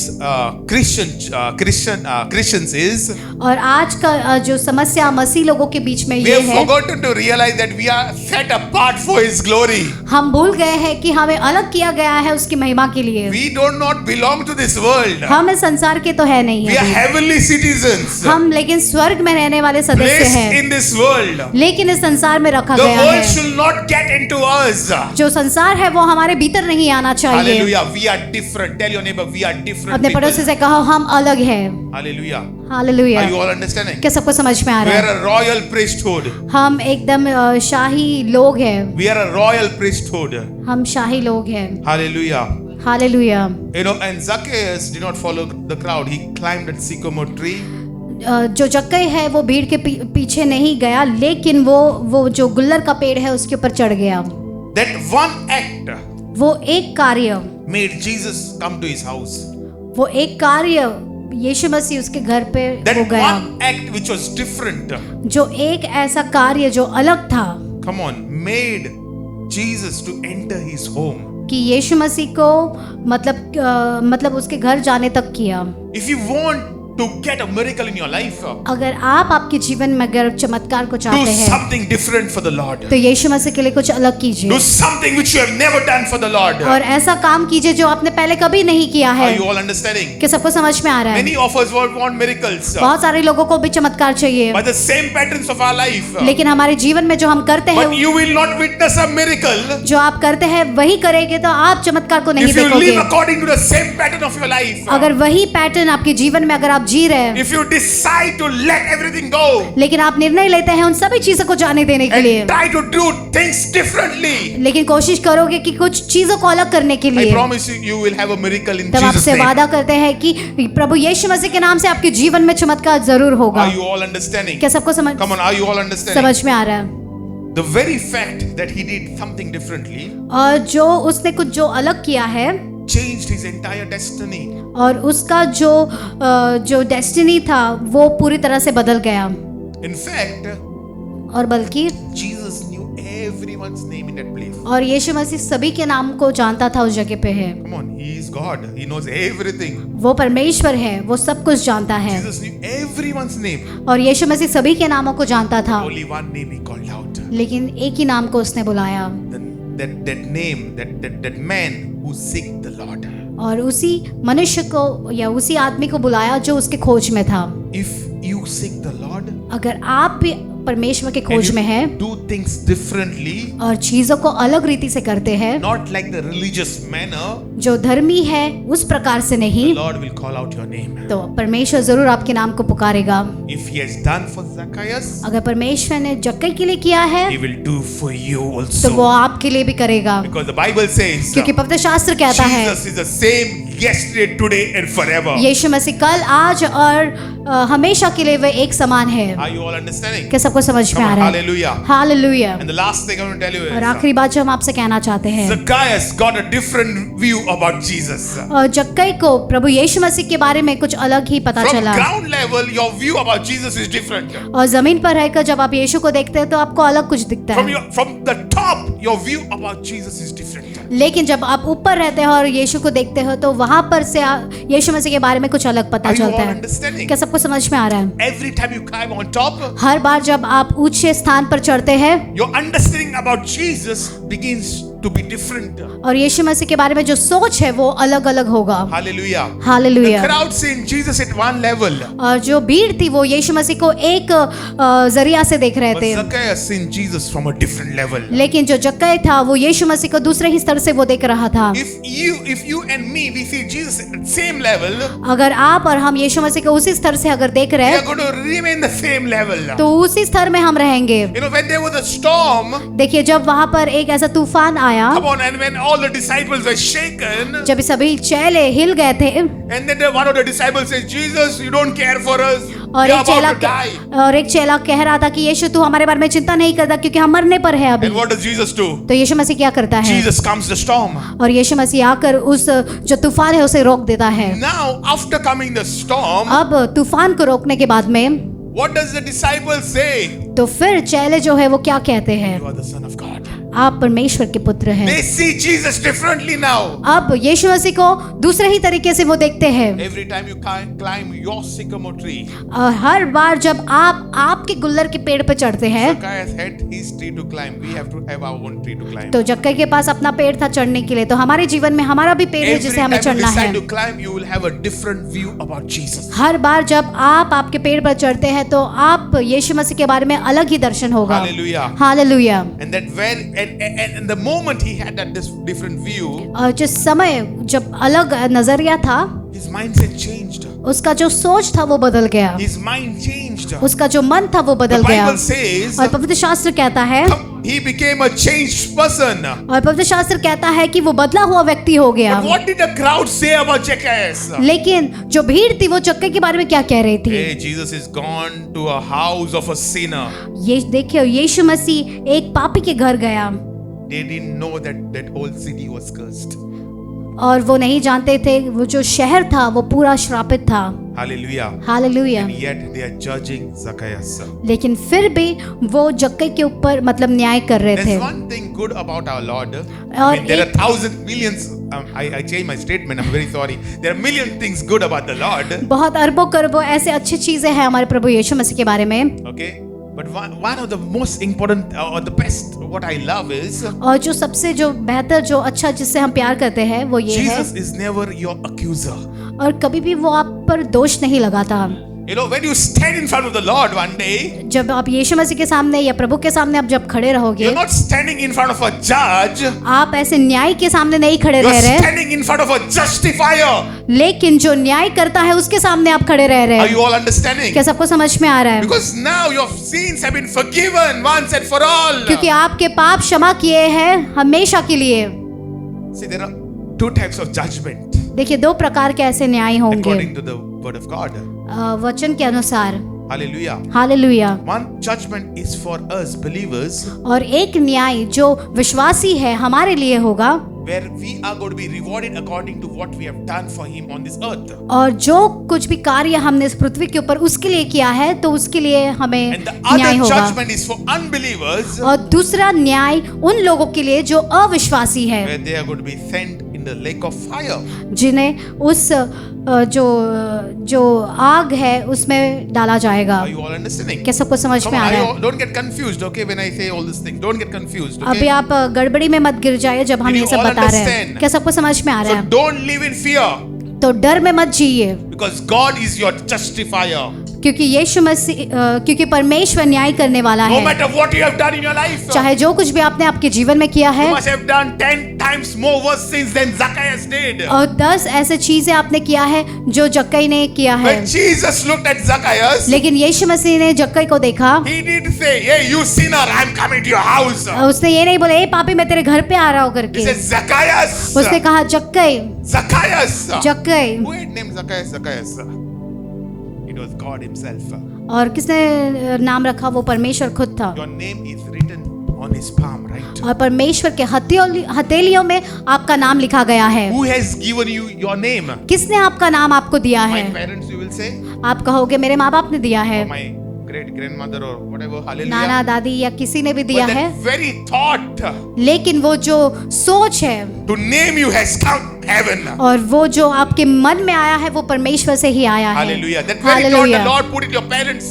Christians is और आज का जो समस्या मसीह लोगों के बीच में we ये have है, forgotten to realize that we are set apart for His glory. हम भूल गए हैं कि हमें अलग किया गया है उसकी महिमा के लिए। We do not belong to this world. हम इस संसार के तो है नहीं We are है, heavenly citizens. हम लेकिन स्वर्ग में रहने वाले सदस्य Placed हैं, in this world. लेकिन इस संसार में रखा The गया world है। should not get into us. जो संसार है वो हमारे भीतर नहीं आना चाहिए। Hallelujah. We are different. Tell your neighbor, we are different अपने people. पड़ोसी से कहो हम अलग हैं। Hallelujah. Hallelujah. Are you all understanding? क्या सबको समझ में आ We रहा are है? a royal priesthood. हम एकदम शाही लोग हैं, We are a royal priesthood. हम शाही लोग हैं। Hallelujah. Hallelujah. You know, and Zacchaeus did not follow the crowd. He climbed that sycamore tree. जो जक्कई है वो भीड़ के पीछे नहीं गया, लेकिन वो जो गुल्लर का पेड़ है उसके ऊपर चढ़ गया। That one act वो एक कार्य, made Jesus come to his house. वो एक कार्य यीशु मसीह उसके घर पे That वो गया। one act which was different, जो एक ऐसा कार्य जो अलग था, come on, made Jesus to enter his home. कि यीशु मसीह को मतलब उसके घर जाने तक किया। If you want to get a miracle in your life, अगर आप आपके जीवन में अगर चमत्कार को do चाहते हैं something different for the Lord. तो यीशु मसीह के लिए कुछ अलग कीजिए, Do something which you have never done for the Lord. और ऐसा काम कीजिए जो आपने पहले कभी नहीं किया है। Are you all understanding? कि सबको समझ में आ रहा है? Many of us want miracles, बहुत सारे लोगों को भी चमत्कार चाहिए, by the same patterns of our life. लेकिन हमारे जीवन में जो हम करते हैं, But you will not witness a miracle जो आप करते हैं वही करेंगे तो आप चमत्कार को नहीं if you देखोगे। live according to the same pattern of your life. अगर वही पैटर्न आपके जीवन में अगर आप जी रहे हैं, If you decide to let everything go लेकिन आप निर्णय लेते हैं उन सभी चीजों को जाने देने के लिए, and try to do things differently, लेकिन कोशिश करोगे कि कुछ चीजों को अलग करने के I लिए, promise you, you will have a miracle in तब Jesus' आपसे name. वादा करते हैं कि प्रभु यीशु मसीह के नाम से आपके जीवन में चमत्कार जरूर होगा। Are you all understanding? क्या सबको समझ Come on, are you all understanding? समझ में आ रहा है? The very fact that he did something differently और जो उसने कुछ जो अलग किया है, changed his entire destiny. और उसका जो डेस्टिनी था वो पूरी तरह से बदल गया। In fact, और बल्कि Jesus knew everyone's name in that place. और यीशु मसीह सभी के नाम को जानता था उस जगह पे है। Come on, he is God. He knows everything. वो परमेश्वर है, वो सब कुछ जानता है, Jesus knew everyone's name. और यीशु मसीह सभी के नामों को जानता था, Only one name he called out. लेकिन एक ही नाम को उसने बुलाया, That name, that man who seeked the Lord. और उसी मनुष्य को या उसी आदमी को बुलाया जो उसके खोज में था। If you seek the Lord अगर आप भी परमेश्वर के and खोज में हैं you do things differently, और चीजों को अलग रीति से करते हैं, not like the religious manner, जो धर्मी है उस प्रकार से the नहीं, Lord will call out your name. तो परमेश्वर जरूर आपके नाम को पुकारेगा। If he has done for Zacchaeus, अगर परमेश्वर ने जक्कई के लिए किया है he will do for you तो वो also. आपके लिए भी करेगा, Because the Bible says क्योंकि पवित्र शास्त्र कहता है Jesus is the same yesterday, today and forever. यीशु मसीह कल, आज और हमेशा के लिए वे एक समान है। Are you all understanding? क्या सबको समझ में Come आ on, रहा है? hallelujah. Hallelujah. And the last thing I want to tell you और is आखिरी बात जो हम आपसे कहना चाहते हैं, Zacchaeus got a different view about Jesus. और जक्कई को प्रभु यीशु मसीह के बारे में कुछ अलग ही पता From चला, ground level, your view about Jesus is different. और जमीन पर रहकर जब आप यीशु को देखते हैं तो आपको अलग कुछ दिखता है, From the top, your view about Jesus is different. लेकिन जब आप ऊपर रहते हो और यीशु को देखते हो तो वहां पर से यीशु मसीह के बारे में कुछ अलग पता Are you चलता all है। understanding? क्या सबको समझ में आ रहा है? Every time you climb on top, हर बार जब आप ऊंचे स्थान पर चढ़ते हैं your understanding about Jesus begins to be different. और यीशु मसीह के बारे में जो सोच है वो अलग अलग होगा। Hallelujah. The hallelujah. crowd seen Jesus at one level, और जो भीड़ थी वो यीशु मसीह को एक जरिया से देख रहे but थे, Zacchaeus seen Jesus from a different level. लेकिन जो जक्कई था वो यीशु मसीह को दूसरे ही स्तर से वो देख रहा था। If you and me, we see Jesus at the same level, अगर आप और हम यीशु मसीह को उसी स्तर से अगर देख रहे we हैं are going to remain the same level. तो उसी स्तर में हम रहेंगे। You know, when there was a storm, देखिए जब वहां पर एक ऐसा तूफान आया, come on, and when all the disciples were shaken, जब सभी चेले हिल गए थे and then one of the disciples says, Jesus, you don't care for us. और We are about to die. एक चेला कह रहा था कि यीशु तू हमारे बारे में चिंता नहीं करता क्योंकि हम मरने पर है अभी। And what does Jesus do? तो यीशु मसीह क्या करता है? Jesus calms the storm. और यीशु मसीह आकर उस जो तूफान है उसे रोक देता है। Now, after coming the storm, अब तूफान को रोकने के बाद में what does the disciples say? तो फिर चेले जो है वो क्या कहते हैं? You are the Son of God. आप परमेश्वर के पुत्र हैं। They see Jesus differently now. अब यीशु मसीह को दूसरे ही तरीके से वो देखते हैं। Every time you climb your sycamore tree, और हर बार जब आप आपके गुल्लर के पेड़ पे चढ़ते हैं Zacchaeus had his tree to climb. We have to have our own tree to climb. तो जक्कई के पास अपना पेड़ था चढ़ने के लिए, तो हमारे जीवन में हमारा भी पेड़ है Every जिसे हमें time you चढ़ना है। decide to climb, you will have a different view about Jesus. हर बार जब आप आपके पेड़ पर चढ़ते हैं तो आप यीशु मसीह के बारे में अलग ही दर्शन होगा। Hallelujah. Hallelujah. And that and the moment he had that different view, और जिस समय जब अलग नजरिया था his mindset changed. उसका जो सोच था वो बदल गया, His mind changed. उसका जो मन था वो The बदल गया। Bible says और पवित्र शास्त्र कहता है he became a changed person. और पवित्र शास्त्र कहता है कि वो बदला हुआ व्यक्ति हो गया। But what did the crowd say about Zacchaeus? लेकिन जो भीड़ थी वो जक्कई के बारे में क्या कह रही थी? Hey, Jesus is gone to a house of a sinner. ये देखिए, यीशु मसीह एक पापी के घर गया They didn't know that whole city was cursed. और वो नहीं जानते थे वो जो शहर था वो पूरा श्रापित था। Hallelujah. Hallelujah. And yet they are judging Zacchaeus. लेकिन फिर भी वो जक्कई के ऊपर मतलब न्याय कर रहे थे। There's one thing good about our Lord. और I mean, there are thousands, millions. I changed my statement. I'm very sorry. There are million things good about the Lord. बहुत अरबों करबों ऐसे अच्छी चीजें हैं हमारे प्रभु यीशु मसीह के बारे में। Okay. But one of the most important or the best what I love is और जो सबसे जो बेहतर जो अच्छा जिससे हम प्यार करते हैं वो ये है, Jesus is never your accuser. और कभी भी वो आप पर दोष नहीं लगाता। You know, when you stand in front of the Lord one day, जब आप यीशु मसीह के सामने या प्रभु के सामने आप जब खड़े रहोगे, you're not standing in front of a judge. आप ऐसे न्याय के सामने नहीं खड़े You're रह रहे, standing in front of a justifier. लेकिन जो न्याय करता है उसके सामने आप खड़े रह रहे Are हैं। you all understanding? क्या सबको समझ में आ रहा है? Because now your sins have been forgiven once and for all. क्योंकि आपके पाप क्षमा किए हैं हमेशा के लिए। See, there are two types of judgment देखिए, दो प्रकार के ऐसे न्याय होंगे according to the word of God. वचन के अनुसार। Hallelujah. Hallelujah. One judgment is for us believers, और एक न्याय जो विश्वासी है हमारे लिए होगा, where we are going to be rewarded according to what we have done for Him on this earth. और जो कुछ भी कार्य हमने इस पृथ्वी के ऊपर उसके लिए किया है तो उसके लिए हमें And the न्याय other होगा। judgment is for unbelievers, और दूसरा न्याय उन लोगों के लिए जो अविश्वासी है, where they are going to be sent in the lake of fire. जिन्हें उस जो आग है उसमें डाला जाएगा। Are you all understanding? क्या सबको समझ Come में on, आ रहा है? don't get confused, okay? When I say all these things, don't get confused, अभी okay? आप गड़बड़ी में मत गिर जाइए जब हम Did ये you सब all बता रहे हैं। understand? क्या सबको समझ में आ रहा So है? don't live in fear, तो डर में मत जिए, because God is your justifier. क्योंकि यीशु मसीह क्योंकि परमेश्वर न्याय करने वाला No है। matter what you have done in your life, चाहे जो कुछ भी आपने आपके जीवन में किया है, you must have done 10 times more worse sins than Zacchaeus did. और 10 ऐसे चीजें आपने किया है जो जक्कई ने किया है। When Jesus looked at Zacchaeus, लेकिन यीशु मसीह ने जक्कई को देखा, He didn't say, "Hey, you sinner, I'm coming to your house." उसने ये नहीं बोला ए पापी मैं तेरे घर पे आ रहा हूँ He करके। said, "Zacchaeus, उसने कहा जक्कई Zacchaeus." जक्कई। Who had named Zacchaeus? Zacchaeus. It was God Himself. और किसने नाम रखा? वो परमेश्वर खुद था। Your name is written on His palm, right? और परमेश्वर के हथेलियों में आपका नाम लिखा गया है। Who has given you your name? किसने आपका नाम आपको दिया My है? parents, you will say, आप कहोगे मेरे माँ बाप ने दिया है, or my great grandmother, or whatever. Nana Hallelujah. दादी या किसी ने भी But दिया that है, very thought लेकिन वो जो सोच है to name you has come from heaven. और वो जो आपके मन में आया है वो परमेश्वर से ही आया है। Hallelujah. That very thought the hallelujah. Lord put in your parents'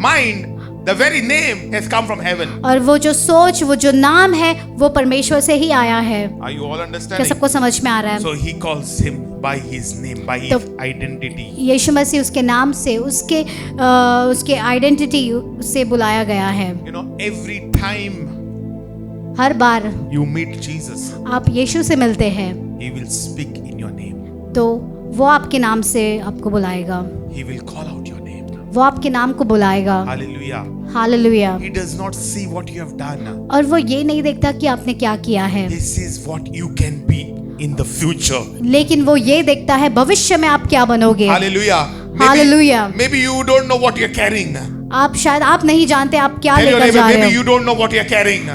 mind, the very name has come from heaven. और वो जो सोच, वो जो नाम है वो परमेश्वर से ही आया है। Are you all क्या understanding? सबको समझ में आ रहा है? So He calls him by his name, by his तो identity. यीशु मसीह उसके नाम से, उसके आइडेंटिटी से बुलाया गया है। You know, every time her bar you meet Jesus, आप यीशु से मिलते हैं He will speak in your name. तो वो आपके नाम से आपको बुलाएगा, He will call out your name. वो आपके नाम को बुलाएगा। Hallelujah. Hallelujah. He does not see what you have done. और वो ये नहीं देखता कि आपने क्या किया है, This is what you can be in the future. लेकिन वो ये देखता है भविष्य में आप क्या बनोगे। Hallelujah. Hallelujah. Maybe you don't know what you're carrying. आप शायद आप नहीं जानते आप क्या Tell your लेकर neighbor, जा रहे maybe हो। you don't know what you're carrying.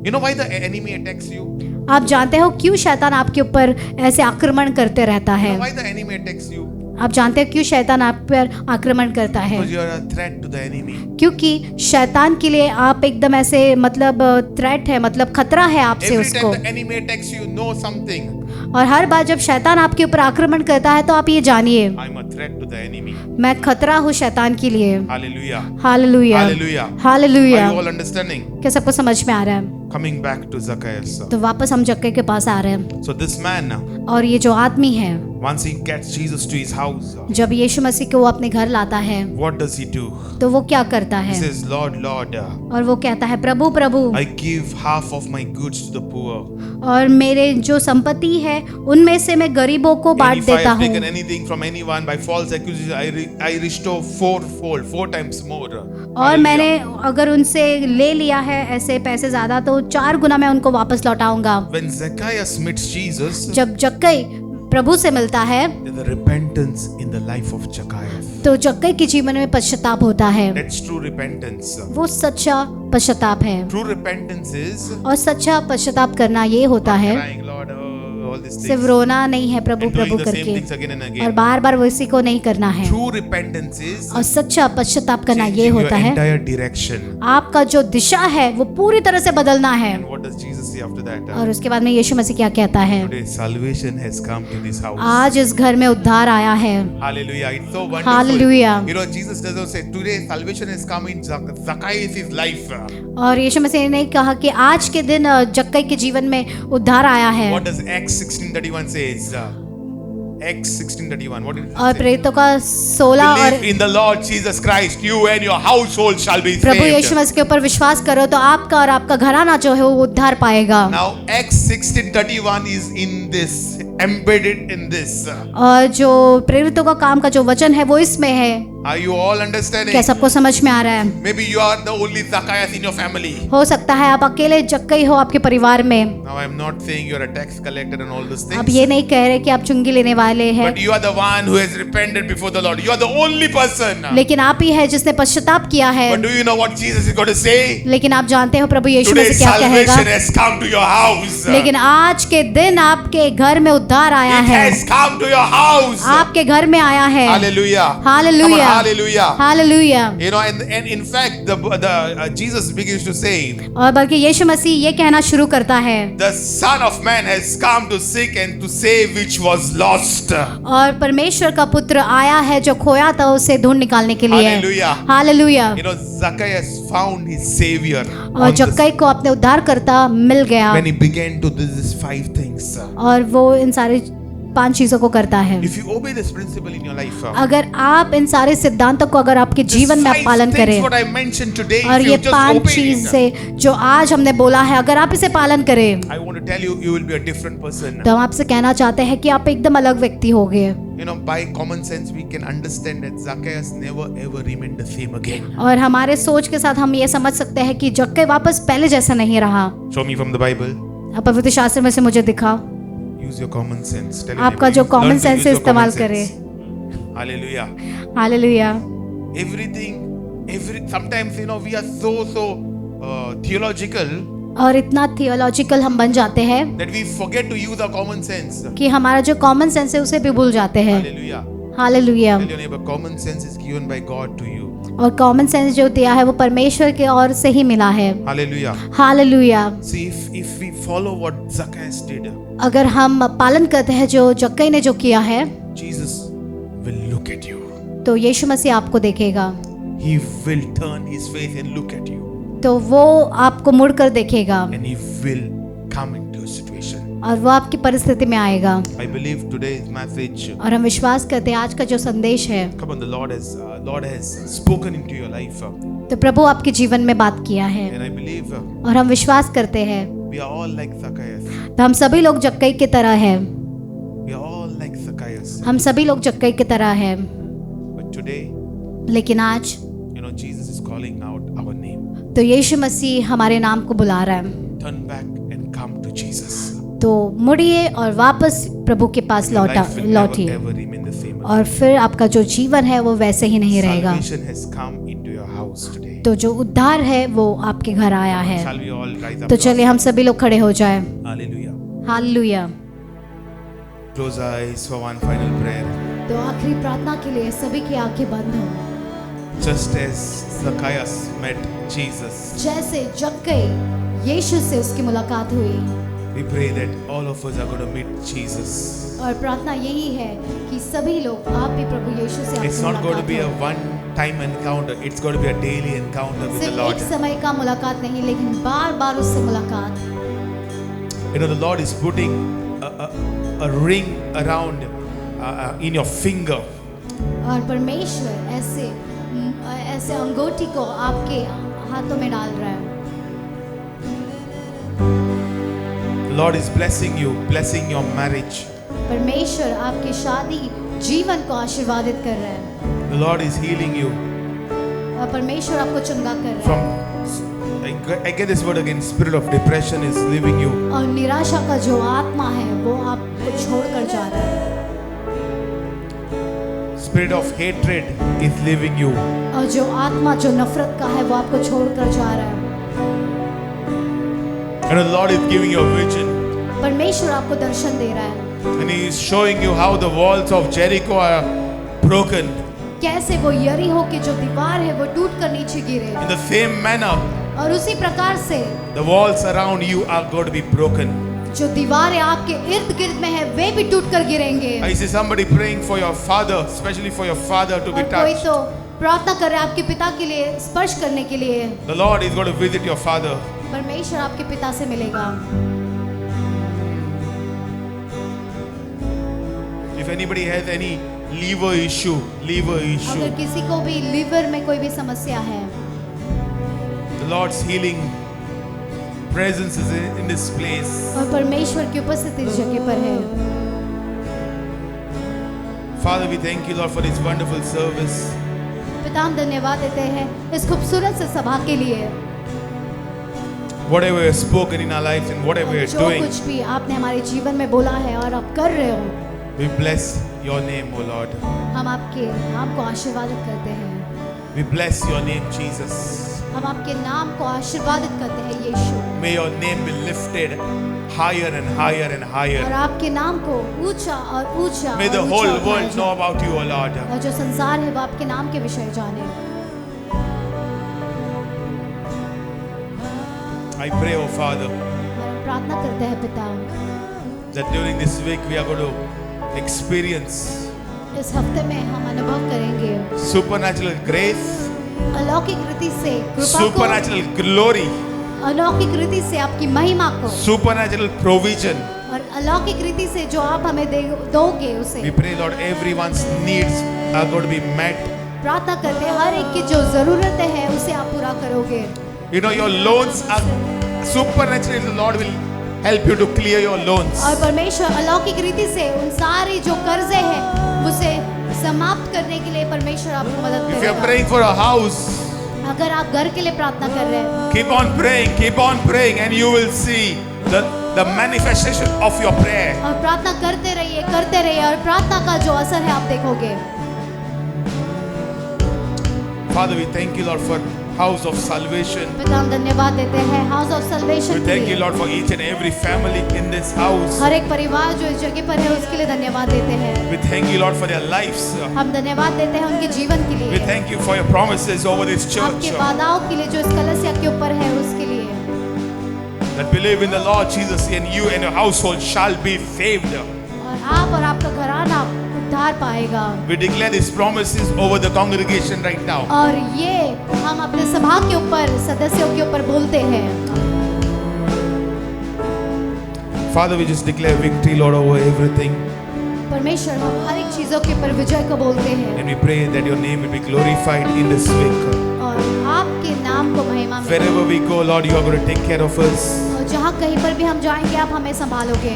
You know why the enemy attacks you? आप जानते हो क्यों शैतान आपके ऊपर ऐसे आक्रमण करते रहता You है? know why the enemy attacks you? आप जानते हो क्यों शैतान आप पर आक्रमण करता है? Because you are a threat to the enemy. क्योंकि शैतान के लिए आप एकदम ऐसे मतलब थ्रेट है, मतलब खतरा है आपसे Every उसको। time the enemy attacks you, know something. और हर बार जब शैतान आपके ऊपर आक्रमण करता है तो आप ये जानिए I'm a threat to the enemy. मैं खतरा हूँ शैतान के लिए। Hallelujah. Hallelujah Hallelujah. Hallelujah. Are you all understanding? क्या सबको समझ में आ रहा है? Coming back to Zacchaeus. तो वापस हम जक्कई के पास आ रहे हैं। So this man, और ये जो आदमी है, once he gets Jesus to his house, जब यीशु मसीह को वो अपने घर लाता है, what does he do? तो वो क्या करता He है? says, Lord, Lord, और वो कहता है, प्रभु प्रभु, I give half of my goods to the poor. और मेरे जो संपत्ति है उनमें से मैं गरीबों को And बांट if I देता have taken हूँ, anything from anyone by false accusation, I restore fourfold, 4 times more. और Hallelujah. मैंने अगर उनसे ले लिया है ऐसे पैसे ज्यादा तो 4 गुना मैं उनको वापस लौटाऊंगा। When Zacchaeus meets Jesus, जब जक्कई प्रभु से मिलता है there's a repentance in the life of Zacchaeus. तो जक्कई के जीवन में पश्चाताप होता है। That's true repentance. वो सच्चा पश्चाताप है, True repentance is और सच्चा पश्चाताप करना ये होता है, crying, Lord, all these सिर्फ things, रोना नहीं है प्रभु and doing Prabhu the same करके, things again and और again. बार बार वैसी को नहीं करना है। True repentance is और सच्चा पश्चाताप करना ये changing your होता है, entire direction. आपका जो दिशा है वो पूरी तरह से बदलना है। And what does Jesus say after that? और उसके बाद में यीशु मसीह क्या कहता है? Today salvation has come to this house. आज इस घर में उद्धार आया है। Hallelujah. It's so wonderful. Hallelujah. You know, Jesus doesn't say today salvation has come in Zacchaeus' life. और यीशु मसीह ने कहा कि आज के दिन जक्कई के जीवन में उद्धार आया है। What does Acts 16:31 says? Acts 16:31. What did it और say? प्रेरितों का 16 और Believe in the Lord Jesus Christ, you and your household shall be Prabhu Yeshu saved. मसीह के ऊपर विश्वास करो तो आपका और आपका घराना जो है वो उद्धार पाएगा। Now Acts 16:31 is in this, embedded in this. और जो प्रेरितों का काम का जो वचन है वो इसमें है। Are you all understanding? क्या सबको समझ में आ रहा है? Maybe you are the only Zacchaeus in your family. हो सकता है आप अकेले जक्कई हो आपके परिवार में। Now I'm not saying you're a tax collector and all those अब things. ये नहीं कह रहे कि आप चुंगी लेने वाले हैं, But you are the one who has repented before the Lord. You are the only person. लेकिन आप ही है जिसने पश्चाताप किया है। But do you know what Jesus is going to say? लेकिन आप जानते हो प्रभु यीशु Today मसीह क्या कहेगा? salvation has come to your house. लेकिन आज के दिन आपके घर में उद्धार आया It है, has come to your house. आपके घर में आया है। Hallelujah. Hallelujah. Come on, hallelujah. Hallelujah. You know, and in fact, Jesus begins to say, और बल्कि यीशु मसीह ये कहना शुरू करता है, the Son of Man has come to seek and to save which was lost. और परमेश्वर का पुत्र आया है जो खोया था उसे ढूंढ निकालने के लिए। Hallelujah. Hallelujah. You know, Zacchaeus found his savior और on the- जक्कई को अपने उद्धारकर्ता मिल गया, when he began to do these 5 things. और वो इन सारी 5 चीजों को करता है। If you obey this principle in your life, अगर आप इन सारे सिद्धांतों को अगर आपके जीवन में आप पालन करें, what I mentioned today, और if ये you just 5 obey चीज it, से जो आज हमने बोला है अगर आप इसे पालन करें I want to tell you, you will be a different person. तो हम आपसे कहना चाहते हैं कि आप एकदम अलग व्यक्ति हो गए। You know, by common sense, we can understand that Zacchaeus never ever remained the same again. और हमारे सोच के साथ हम ये समझ सकते हैं कि जक्कई वापस पहले जैसा नहीं रहा। Show me from the Bible. अब पवित्र शास्त्र में से मुझे दिखाओ, Use your common sense. Tell your आपका neighbor, जो learn common to sense use है your इस्तेमाल common करें। sense. Hallelujah. Hallelujah. Sometimes, you know, we are so theological और इतना थियोलॉजिकल हम बन जाते हैं that we forget to use our common sense. कि हमारा जो कॉमन सेंस है उसे भी भूल जाते हैं। Hallelujah. Hallelujah. Tell your neighbor, common sense is given by God to you. और कॉमन सेंस जो दिया है वो परमेश्वर के ओर से ही मिला है। Hallelujah. Hallelujah. See, if we follow what Zacchaeus did, अगर हम पालन करते हैं जो जक्कई ने जो किया है Jesus will look at you. तो यीशु मसीह आपको देखेगा, He will turn his face and look at you. तो वो आपको मुड़कर देखेगा And he will come into your situation. और वो आपकी परिस्थिति में आएगा। I believe today's message, और हम विश्वास करते हैं आज का जो संदेश है come on, the Lord has spoken into your life. तो प्रभु आपके जीवन में बात किया है, And I believe और हम विश्वास करते हैं we are all like Zacchaeus. तो हम सभी लोग जक्कई की तरह हैं। We are all like Zacchaeus. हम सभी लोग जक्कई की तरह हैं, But today, लेकिन आज you know, Jesus is calling out our name. तो यीशु मसीह हमारे नाम को बुला रहा है। Turn back and come to Jesus. तो मुड़िए और वापस प्रभु के पास Your life will never लौटिए, ever remain the same. और फिर आपका जो जीवन है वो वैसे ही नहीं रहेगा। Salvation has come into your house today. तो जो उद्धार है वो आपके घर आया है। Shall we all rise up? तो चलिए हम सभी लोग खड़े हो जाएं। Hallelujah. Hallelujah. Close our eyes for one final prayer. तो आखिरी प्रार्थना के लिए सभी की आंखें बंद हो। Just as Zacchaeus met Jesus, जैसे जक्कई यीशु से उसकी मुलाकात हुई, we pray that all of us are going to meet Jesus. और प्रार्थना यही है कि सभी लोग आप भी प्रभु यीशु से It's आपकी not going to be a मुलाकात हो। one time encounter. It's going to be a daily encounter with the सिर्फ Lord. एक समय का मुलाकात नहीं, लेकिन बार बार उससे मुलाकात. You know, the Lord is putting a ring around in your finger. और परमेश्वर ऐसे अंगूठी को आपके हाथों में डाल रहा है. The Lord is blessing you, blessing your marriage. परमेश्वर आपकी शादी जीवन को आशीर्वादित कर रहा है. The Lord is healing you और परमेश्वर आपको चंगा कर रहा from. है. I get this word again. Spirit of depression is leaving you. और निराशा का जो आत्मा है वो आपको छोड़कर जा रहा है. Spirit of hatred is leaving you. और जो आत्मा जो नफरत का है वो आपको छोड़कर जा रहा है. And the Lord is giving you a vision. परमेश्वर आपको दर्शन दे रहा है. And He is showing you how the walls of Jericho are broken. कैसे वो यरीहो की जो दीवार है वो टूट कर नीचे गिरे. In the same manner, और उसी प्रकार से the walls around you are going to be broken. जो दीवारें आपके इर्द गिर्द में है वे भी टूट कर गिरेंगे. I see somebody praying for your father, especially for your father to be और कोई touched. तो प्रार्थना कर रहा है आपके पिता के लिए, स्पर्श करने के लिए. The Lord is going to visit your father. परमेश्वर आपके पिता से मिलेगा. If anybody has any liver issue, अगर किसी को भी लीवर में कोई भी समस्या है, the Lord's healing presence is in this place. और परमेश्वर की उपस्थिति इस जगह पर है. Father, we thank you, Lord, for this wonderful service. पिता हम धन्यवाद देते हैं इस खूबसूरत से सभा के लिए. Whatever you have spoken in our lives and whatever you are जो doing, कुछ भी आपने हमारे जीवन में बोला है और आप कर रहे हो, we bless your name, O Lord. हम आपके नाम को आशीर्वादित करते हैं. We bless your name, Jesus. हम आपके नाम को आशीर्वादित करते हैं यीशु. May your name be lifted higher and higher and और higher. आपके नाम को ऊंचा और ऊंचा May और the ऊंचा whole उठाया world जाए. know about you, O Lord. और जो संसार है वो आपके नाम के विषय जाने. I pray, O Father, और हम प्रार्थना करते हैं पिता, that during this week we are going to experience इस हफ्ते में हम अनुभव करेंगे supernatural grace, अलौकिक रीति से कृपा को, supernatural glory, अलौकिक रीति से आपकी महिमा को, supernatural provision. और अलौकिक रीति से जो आप हमें दोगे उसे. We pray, Lord, everyone's needs are going to be met. प्रार्थना करते हैं हर एक की जो जरूरतें हैं उसे आप पूरा करोगे. You know, your loans are supernaturally, the Lord will help you to clear your loans. और परमेश्वर अलौकिक रीति से उन सारी जो कर्जे हैं उसे समाप्त करने के लिए परमेश्वर आपको मदद If you are करेगा. praying for a house, अगर आप घर के लिए प्रार्थना कर रहे हैं, keep on praying, and you will see the manifestation of your prayer. और प्रार्थना करते रहिए और प्रार्थना का जो असर है आप देखोगे. Father, we thank you, Lord, for house of salvation. पिता हम धन्यवाद देते हैं हाउस ऑफ We सल्वेशन के thank you, लिए. Lord, for each and every family in this house. हर एक परिवार जो इस जगह पर है उसके लिए धन्यवाद देते हैं. We thank you, Lord, for their lives. हम धन्यवाद देते हैं उनके जीवन के We लिए, thank you for your promises over this church. आपके वादाओं के लिए जो इस कलसिया के ऊपर है उसके लिए. That believe in the Lord Jesus, and you and your household shall be saved. और आप और आपका घराना उद्धार पाएगा. We declare these promises over the congregation right now. और ये हम अपने सभा के ऊपर सदस्यों के ऊपर बोलते हैं. Father, we just declare victory, Lord, over everything. परमेश्वर हम हर एक चीजों के ऊपर विजय को बोलते हैं And we pray that your name will be glorified in this week. और आपके नाम को महिमा मिले. Wherever we go, Lord, you are going to take care of us. और जहाँ कहीं पर भी हम जाएंगे आप हमें संभालोगे.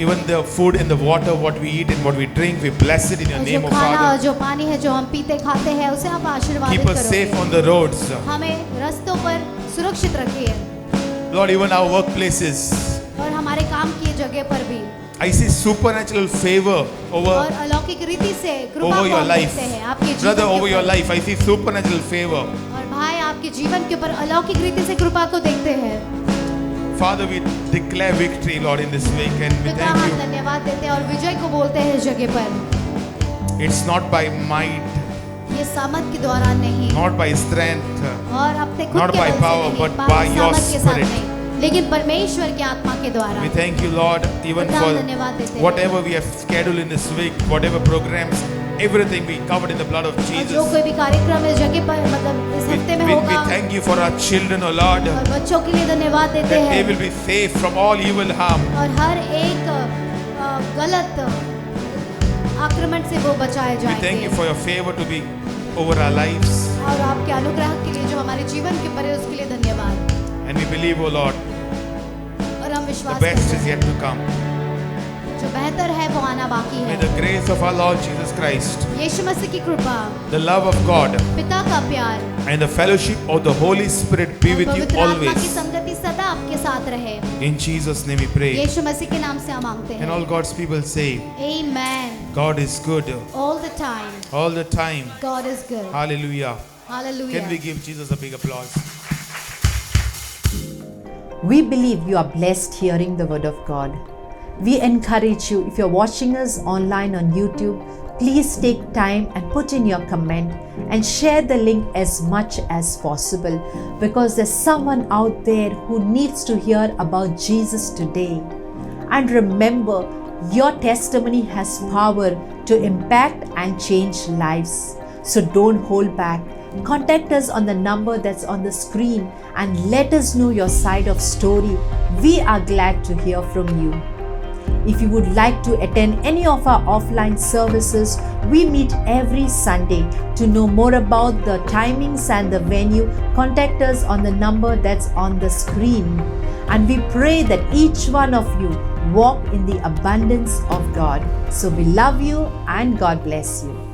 Even the food and the water, what we eat and what we drink, we bless it in your और जो name, O खाना और Father. जो पानी है जो हम पीते खाते हैं उसे आप आशीर्वादित Keep us safe करोगे. on the roads. हमें रास्तों पर सुरक्षित रखिए Lord, even our workplaces. और हमारे काम की जगह पर भी. I see supernatural favor और over अलौकिक रीति से कृपा over को your हम life. देखते हैं आपके जीवन Brother, के over your ऊपर. life, I see supernatural favor. और भाई आपके जीवन के ऊपर अलौकिक रीति से कृपा को देखते हैं. Father, we declare victory, Lord, in this week, and we पिता thank हम you. धन्यवाद देते हैं और विजय को बोलते हैं इस जगह पर. It's not by might, ये सामर्थ के द्वारा नहीं not by strength, और अपने खुद Not के by बल से power, नहीं, but पावर by your सामर्थ के साथ spirit. नहीं, लेकिन परमेश्वर की आत्मा के द्वारा. We thank you, Lord, even पिता, for धन्यवाद देते हैं. whatever we have scheduled in this week, whatever programs everything be covered in the blood of और जो Jesus. कोई भी कार्यक्रम इस जगह पर मतलब इस हफ्ते में We होगा, thank you for our children, O Lord, और बच्चों के लिए धन्यवाद देते that they हैं, will be safe from all evil harm. और हर एक गलत आक्रमण से वो बचाए We thank you जाएंगे, for your favor to be over our lives. और आपके अनुग्रह के लिए जो हमारे जीवन के पर है उसके लिए धन्यवाद। And we believe, O Lord, और हम the विश्वास best करते is हैं yet to come. जो बेहतर है वो आना बाकी May है। the grace of our Lord Jesus Christ, यीशु मसीह की कृपा, the love of God, पिता का प्यार and the fellowship of the Holy Spirit be और with you पवित्र आत्मा की always. संगति सदा आपके साथ रहे। In Jesus' name we pray. यीशु मसीह के नाम से हम मांगते And हैं। all God's people say, Amen. God is good All the time, all the time. God is good. Hallelujah. Hallelujah. Can we give Jesus a big applause? We believe you are blessed hearing the word of God. We encourage you, if you're watching us online on YouTube, please take time and put in your comment and share the link as much as possible, because there's someone out there who needs to hear about Jesus today. And remember, your testimony has power to impact and change lives. So don't hold back. Contact us on the number that's on the screen and let us know your side of story. We are glad to hear from you. If you would like to attend any of our offline services, we meet every Sunday. To know more about the timings and the venue, contact us on the number that's on the screen. And we pray that each one of you walk in the abundance of God. So we love you and God bless you.